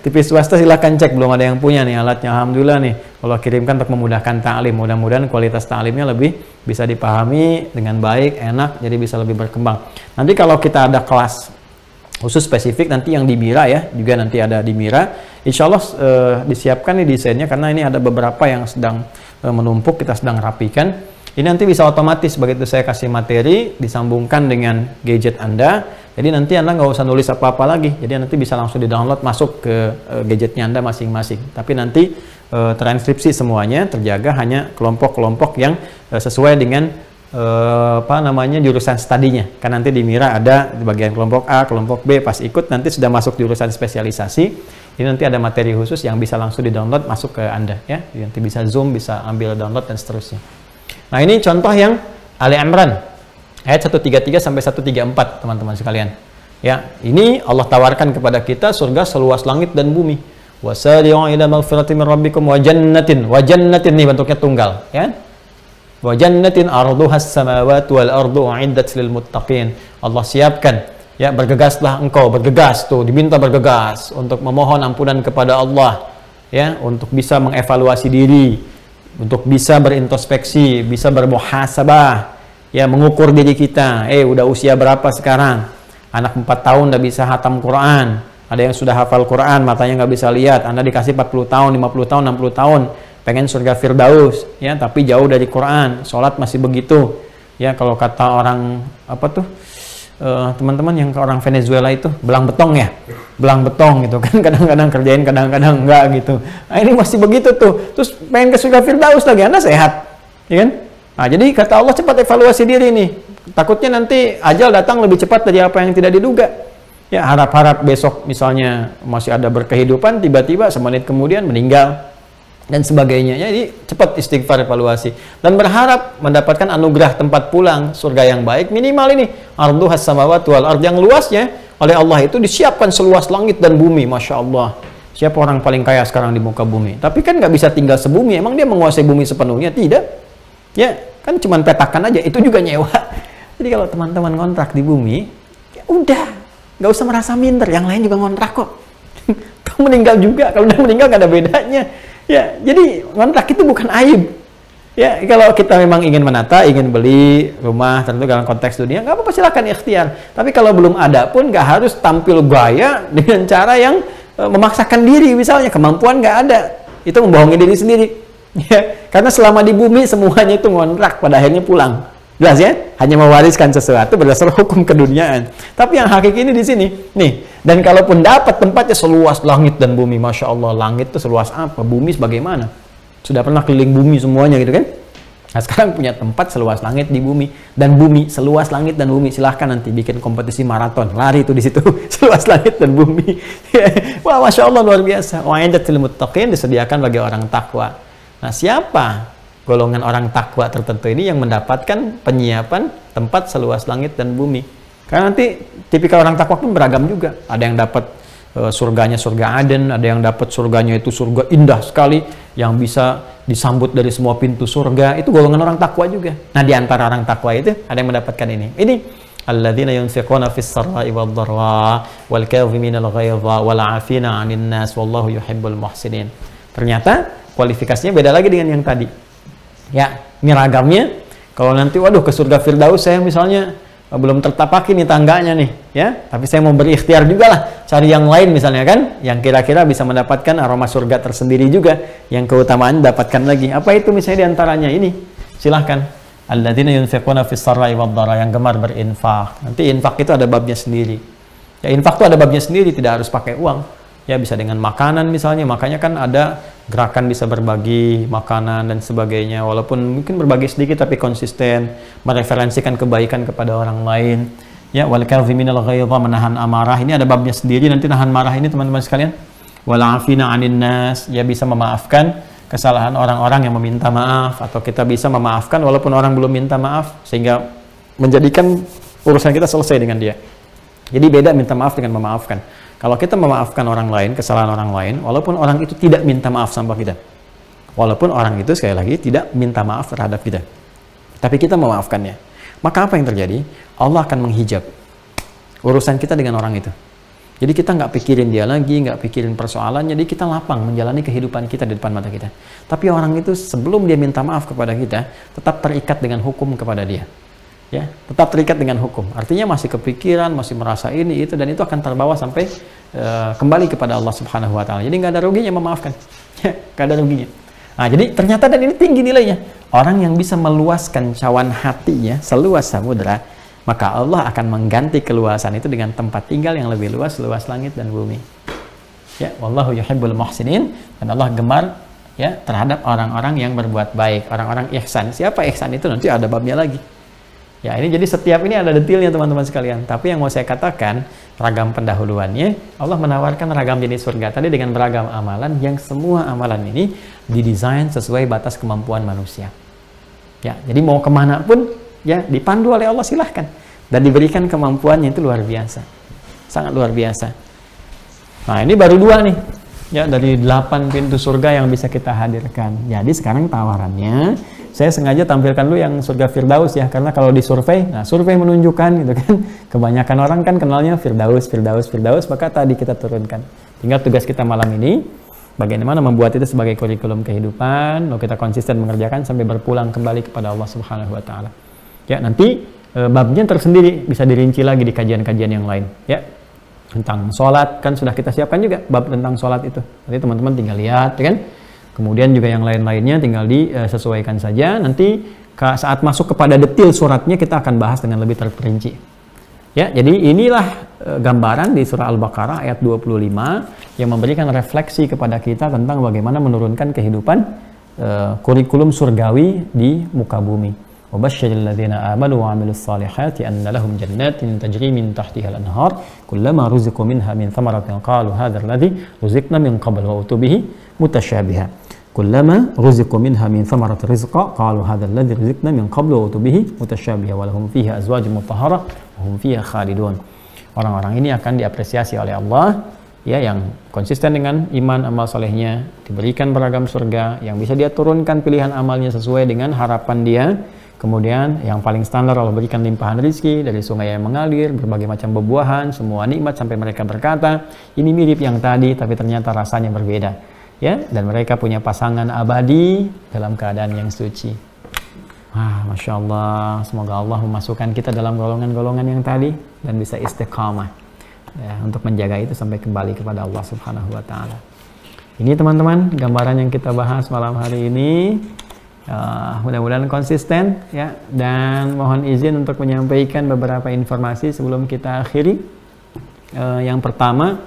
TV swasta silahkan cek, belum ada yang punya nih alatnya. Alhamdulillah nih, kalau kirimkan untuk memudahkan ta'lim. Mudah-mudahan kualitas ta'limnya lebih bisa dipahami dengan baik, enak, jadi bisa lebih berkembang. Nanti kalau kita ada kelas khusus spesifik, nanti yang di Mira ya, juga nanti ada di Mira. Insya Allah disiapkan nih desainnya, karena ini ada beberapa yang sedang menumpuk, kita sedang rapikan. Ini nanti bisa otomatis begitu saya kasih materi disambungkan dengan gadget Anda. Jadi nanti Anda nggak usah nulis apa-apa lagi. Jadi nanti bisa langsung di-download masuk ke gadgetnya Anda masing-masing. Tapi nanti transkripsi semuanya terjaga hanya kelompok-kelompok yang sesuai dengan jurusan studinya. Kan nanti di Mira ada di bagian kelompok A, kelompok B, pas ikut nanti sudah masuk jurusan spesialisasi. Ini nanti ada materi khusus yang bisa langsung di-download masuk ke Anda ya. Nanti bisa Zoom, bisa ambil download dan seterusnya. Nah, ini contoh yang Ali Imran ayat 133 sampai 134 teman-teman sekalian. Ya, ini Allah tawarkan kepada kita surga seluas langit dan bumi. Wasari'u ila maghfiratin min rabbikum wa jannatin. Wa jannatin ini bentuknya tunggal, ya. Wa jannatin arduhas samawati wal ardu uiddat lil muttaqin. Allah siapkan, ya, bergegaslah engkau, bergegas tuh, diminta bergegas untuk memohon ampunan kepada Allah, ya, untuk bisa mengevaluasi diri, untuk bisa berintrospeksi, bisa bermuhasabah, ya, mengukur diri kita. Udah usia berapa sekarang? Anak 4 tahun udah bisa hatam Quran. Ada yang sudah hafal Quran, matanya nggak bisa lihat. Anda dikasih 40 tahun, 50 tahun, 60 tahun, pengen surga Firdaus, ya, tapi jauh dari Quran, sholat masih begitu. Ya, kalau kata orang apa tuh? Teman-teman yang ke orang Venezuela itu belang betong ya, belang betong gitu kan, kadang-kadang kerjain, kadang-kadang enggak gitu. Nah, ini masih begitu tuh, terus pengen ke surga Firdaus lagi, Anda sehat, ya kan? Nah, jadi kata Allah cepat evaluasi diri nih, takutnya nanti ajal datang lebih cepat dari apa yang tidak diduga. Ya, harap-harap besok misalnya masih ada berkehidupan, tiba-tiba semenit kemudian meninggal dan sebagainya. Jadi cepat istighfar, evaluasi, dan berharap mendapatkan anugerah tempat pulang surga yang baik. Minimal ini arduhas samawati wal ard, yang luasnya oleh Allah itu disiapkan seluas langit dan bumi. Masya Allah, siapa orang paling kaya sekarang di muka bumi? Tapi kan nggak bisa tinggal sebumi. Emang dia menguasai bumi sepenuhnya? Tidak, ya kan, cuman petakan aja, itu juga nyewa. Jadi kalau teman-teman ngontrak di bumi, ya udah, nggak usah merasa minder, yang lain juga ngontrak kok. Kamu meninggal juga, kalau udah meninggal nggak ada bedanya. Ya, jadi ngontrak itu bukan aib. Ya, kalau kita memang ingin menata, ingin beli rumah, tentu dalam konteks dunia, nggak apa-apa, silakan ikhtiar. Tapi kalau belum ada pun nggak harus tampil gaya dengan cara yang memaksakan diri, misalnya kemampuan nggak ada, itu membohongi diri sendiri. Ya, karena selama di bumi semuanya itu ngontrak, pada akhirnya pulang. Jelas ya, hanya mewariskan sesuatu berdasar hukum keduniaan. Tapi yang hakiki ini di sini, nih. Dan kalaupun dapat tempatnya seluas langit dan bumi, masya Allah, langit itu seluas apa? Bumi sebagaimana? Sudah pernah keliling bumi semuanya gitu kan? Nah, sekarang punya tempat seluas langit di bumi dan bumi seluas langit dan bumi. Silahkan nanti bikin kompetisi maraton, lari itu di situ seluas langit dan bumi. Wah, masya Allah, luar biasa. Uiddat lil muttaqin, disediakan bagi orang takwa. Nah, siapa golongan orang takwa tertentu ini yang mendapatkan penyiapan tempat seluas langit dan bumi? Karena nanti tipikal orang takwa pun beragam juga. Ada yang dapat surganya surga Aden, ada yang dapat surganya itu surga indah sekali yang bisa disambut dari semua pintu surga. Itu golongan orang takwa juga. Nah, di antara orang takwa itu ada yang mendapatkan ini. Ini alladzina yunfiquna fis sarai wad dharra wal kadhiminal ghaidha wal 'afina 'anil nas wallahu yuhibbul muhsinin. Ternyata kualifikasinya beda lagi dengan yang tadi. Ya, ini ragamnya. Kalau nanti waduh ke surga Firdaus saya misalnya belum tertapaki nih tangganya nih, ya, tapi saya mau berikhtiar juga lah cari yang lain misalnya kan, yang kira-kira bisa mendapatkan aroma surga tersendiri juga, yang keutamaan dapatkan lagi. Apa itu misalnya diantaranya ini? Silahkan. Alladzina yunfiquna fis sarai wad dharra, yang gemar berinfak. Nanti infak itu ada babnya sendiri. Ya, infak itu ada babnya sendiri, tidak harus pakai uang. Ya, bisa dengan makanan misalnya, makanya kan ada gerakan bisa berbagi makanan dan sebagainya, walaupun mungkin berbagi sedikit tapi konsisten, mereferensikan kebaikan kepada orang lain. Ya, wal kadhiminal ghaidha, menahan amarah. Ini ada babnya sendiri, nanti nahan marah ini teman-teman sekalian. Wal 'afina 'anil nas, ya bisa memaafkan kesalahan orang-orang yang meminta maaf, atau kita bisa memaafkan walaupun orang belum minta maaf, sehingga menjadikan urusan kita selesai dengan dia. Jadi beda minta maaf dengan memaafkan. Kalau kita memaafkan orang lain, kesalahan orang lain, walaupun orang itu tidak minta maaf sama kita, walaupun orang itu sekali lagi tidak minta maaf terhadap kita, tapi kita memaafkannya, maka apa yang terjadi? Allah akan menghijab urusan kita dengan orang itu. Jadi kita nggak pikirin dia lagi, nggak pikirin persoalannya, jadi kita lapang menjalani kehidupan kita di depan mata kita. Tapi orang itu sebelum dia minta maaf kepada kita, tetap terikat dengan hukum kepada dia. Ya, tetap terikat dengan hukum. Artinya masih kepikiran, masih merasa ini itu, dan itu akan terbawa sampai kembali kepada Allah Subhanahu wa taala. Jadi nggak ada ruginya memaafkan. Ya, nggak ada ruginya. Nah, jadi ternyata dan ini tinggi nilainya. Orang yang bisa meluaskan cawan hatinya seluas samudra, maka Allah akan mengganti keluasan itu dengan tempat tinggal yang lebih luas, luas langit dan bumi. Ya, wallahu yuhibbul muhsinin, dan Allah gemar ya terhadap orang-orang yang berbuat baik, orang-orang ihsan. Siapa ihsan itu nanti ada babnya lagi. Ya, ini jadi setiap ini ada detailnya teman-teman sekalian. Tapi yang mau saya katakan, ragam pendahuluannya, Allah menawarkan ragam jenis surga tadi dengan beragam amalan, yang semua amalan ini didesain sesuai batas kemampuan manusia. Ya, jadi mau kemana pun ya dipandu oleh Allah, silahkan, dan diberikan kemampuannya itu luar biasa, sangat luar biasa. Nah, ini baru 2 nih ya dari 8 pintu surga yang bisa kita hadirkan. Jadi sekarang tawarannya, saya sengaja tampilkan dulu yang surga Firdaus ya, karena kalau di survei, nah survei menunjukkan gitu kan, kebanyakan orang kan kenalnya Firdaus, maka tadi kita turunkan. Tinggal tugas kita malam ini, bagaimana membuat itu sebagai kurikulum kehidupan, lalu kita konsisten mengerjakan sampai berpulang kembali kepada Allah Subhanahu wa Ta'ala. Ya, nanti babnya tersendiri bisa dirinci lagi di kajian-kajian yang lain. Ya, tentang sholat kan sudah kita siapkan juga bab tentang sholat itu. Nanti teman-teman tinggal lihat, ya kan? Kemudian juga yang lain-lainnya tinggal disesuaikan saja. Nanti saat masuk kepada detail suratnya kita akan bahas dengan lebih terperinci. Ya, jadi inilah gambaran di surah Al-Baqarah ayat 25 yang memberikan refleksi kepada kita tentang bagaimana menurunkan kehidupan kurikulum surgawi di muka bumi. وَبَشِّرِ الَّذِينَ آمَنُوا وَعَمِلُوا الصَّالِحَاتِ أَنَّ لَهُمْ جَنَّاتٍ تَجْرِي مِنْ تَحْتِهَا الْأَنْهَارُ كُلَّمَا رُزِقُوا مِنْهَا مِنْ ثَمَرَةٍ قَالُوا هَذَا الَّذِي رُزِقْنَا مِنْ قَبْلُ وَأُتُوا بِهِ مُتَشَابِهًا كُلَّمَا رُزِقُوا مِنْهَا مِنْ ثَمَرَةٍ رِزْقًا قَالُوا هَذَا الَّذِي رُزِقْنَا مِنْ قَبْلُ وَأُتُوا بِهِ مُتَشَابِهًا وَلَهُمْ فِيهَا أَزْوَاجٌ مُطَهَّرَةٌ وَهُمْ فِيهَا خَالِدُونَ. Orang-orang ini akan diapresiasi oleh Allah ya, yang konsisten dengan iman amal solehnya, diberikan beragam surga yang bisa dia turunkan pilihan amalnya sesuai dengan harapan dia. Kemudian yang paling standar Allah berikan limpahan rezeki dari sungai yang mengalir, berbagai macam buah-buahan, semua nikmat, sampai mereka berkata, ini mirip yang tadi tapi ternyata rasanya berbeda. Ya, dan mereka punya pasangan abadi dalam keadaan yang suci. Wah, Masya Allah, semoga Allah memasukkan kita dalam golongan-golongan yang tadi dan bisa istiqamah ya, untuk menjaga itu sampai kembali kepada Allah Subhanahu wa Ta'ala. Ini teman-teman gambaran yang kita bahas malam hari ini. Mudah-mudahan konsisten ya, dan mohon izin untuk menyampaikan beberapa informasi sebelum kita akhiri. Yang pertama,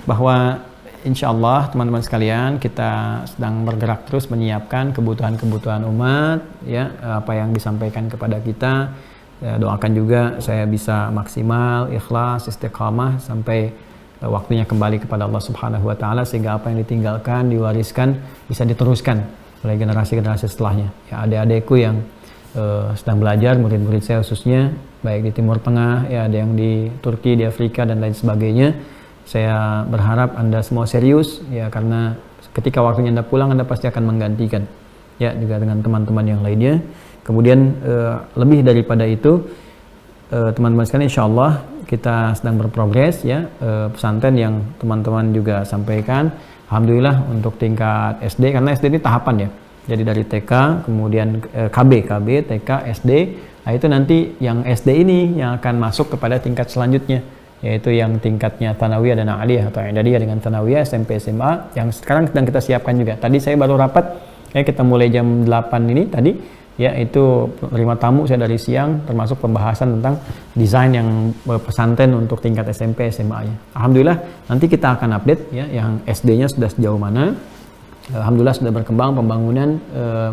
bahwa insya Allah teman-teman sekalian, kita sedang bergerak terus menyiapkan kebutuhan-kebutuhan umat ya, apa yang disampaikan kepada kita ya, doakan juga saya bisa maksimal, ikhlas, istiqamah sampai waktunya kembali kepada Allah Subhanahu wa Ta'ala, sehingga apa yang ditinggalkan, diwariskan bisa diteruskan oleh generasi-generasi setelahnya. Ya, adik-adikku yang sedang belajar, murid-murid saya khususnya, baik di Timur Tengah, ya ada yang di Turki, di Afrika dan lain sebagainya. Saya berharap Anda semua serius, ya karena ketika waktunya Anda pulang, Anda pasti akan menggantikan, ya juga dengan teman-teman yang lainnya. Kemudian lebih daripada itu, teman-teman sekalian, insya Allah kita sedang berprogres, ya pesantren yang teman-teman juga sampaikan. Alhamdulillah untuk tingkat SD, karena SD ini tahapan ya, jadi dari TK, kemudian KB, TK, SD, nah itu nanti yang SD ini yang akan masuk kepada tingkat selanjutnya, yaitu yang tingkatnya Tsanawiyah dan Aliyah atau I'dadiyah dengan Tsanawiyah, SMP, SMA, yang sekarang sedang kita siapkan juga. Tadi saya baru rapat, ya kita mulai jam 8 ini tadi, ya itu terima tamu saya dari siang, termasuk pembahasan tentang desain yang pesantren untuk tingkat SMP, SMA-nya. Alhamdulillah nanti kita akan update ya yang SD-nya sudah sejauh mana. Alhamdulillah sudah berkembang pembangunan,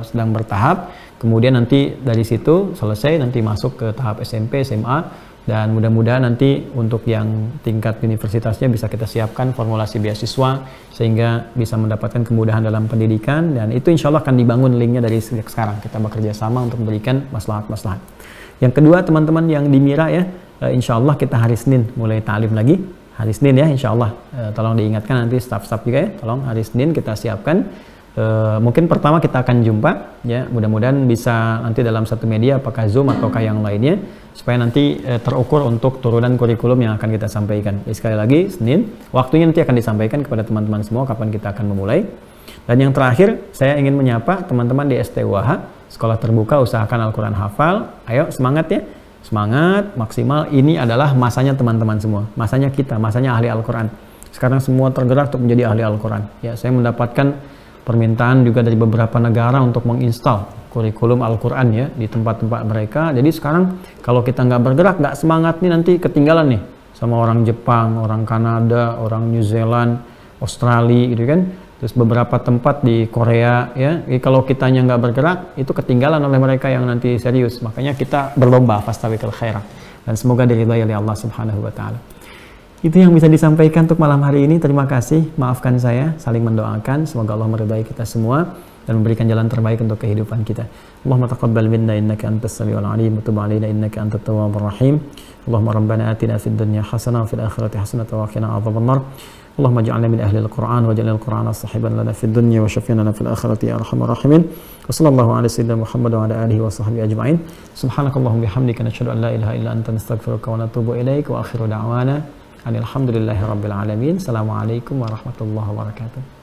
sedang bertahap. Kemudian nanti dari situ selesai, nanti masuk ke tahap SMP, SMA, dan mudah-mudahan nanti untuk yang tingkat universitasnya bisa kita siapkan formulasi beasiswa sehingga bisa mendapatkan kemudahan dalam pendidikan, dan itu insya Allah akan dibangun linknya dari sejak sekarang. Kita bekerja sama untuk memberikan maslahat-maslahat. Yang kedua, teman-teman yang di Mira ya, insya Allah kita hari Senin mulai ta'lim lagi. Hari Senin ya insya Allah, tolong diingatkan nanti staff-staff juga ya, tolong hari Senin kita siapkan. Mungkin pertama kita akan jumpa ya, mudah-mudahan bisa nanti dalam satu media, apakah Zoom ataukah yang lainnya, supaya nanti terukur untuk turunan kurikulum yang akan kita sampaikan. Jadi sekali lagi Senin, waktunya nanti akan disampaikan kepada teman-teman semua kapan kita akan memulai. Dan yang terakhir, saya ingin menyapa teman-teman di STUAH, Sekolah Terbuka Usahakan Al-Quran Hafal. Ayo semangat ya, semangat maksimal. Ini adalah masanya teman-teman semua, masanya kita, masanya ahli Al-Quran. Sekarang semua tergerak untuk menjadi ahli Al-Quran. Ya, saya mendapatkan permintaan juga dari beberapa negara untuk menginstal kurikulum Al-Quran ya di tempat-tempat mereka. Jadi sekarang kalau kita nggak bergerak, nggak semangat nih, nanti ketinggalan nih sama orang Jepang, orang Kanada, orang New Zealand, Australia gitu kan. Terus beberapa tempat di Korea ya. Jadi kalau kitanya nggak bergerak, itu ketinggalan oleh mereka yang nanti serius. Makanya kita berlomba fastabiqul khairat. Dan semoga diridhai oleh Allah Subhanahu wa taala. Itu yang bisa disampaikan untuk malam hari ini. Terima kasih. Maafkan saya, saling mendoakan. Semoga Allah meridhai kita semua dan memberikan jalan terbaik untuk kehidupan kita. Allahumma taqabbal minna innaka antas samiul alim wa tub alaina innaka antat tawwabur rahim. Allahumma rabbana atina fid dunya hasanah wa fil akhirati hasanah wa qina adzabannar. Allahumma ij'alna min ahli al-Qur'an waj'al al-Qur'ana sahiban lana fid dunya wa syafi'an lana fil akhirati ya arhamar rahimin. Wa sallallahu ala sayyidina Muhammad wa ala alihi wa sahbihi ajma'in. Subhanakallahumma bihamdika nashhadu an la ilaha illa anta nastaghfiruka wa natubu ilaik wa akhiru da'wana alhamdulillahi rabbil alamin. Assalamualaikum warahmatullahi wabarakatuh.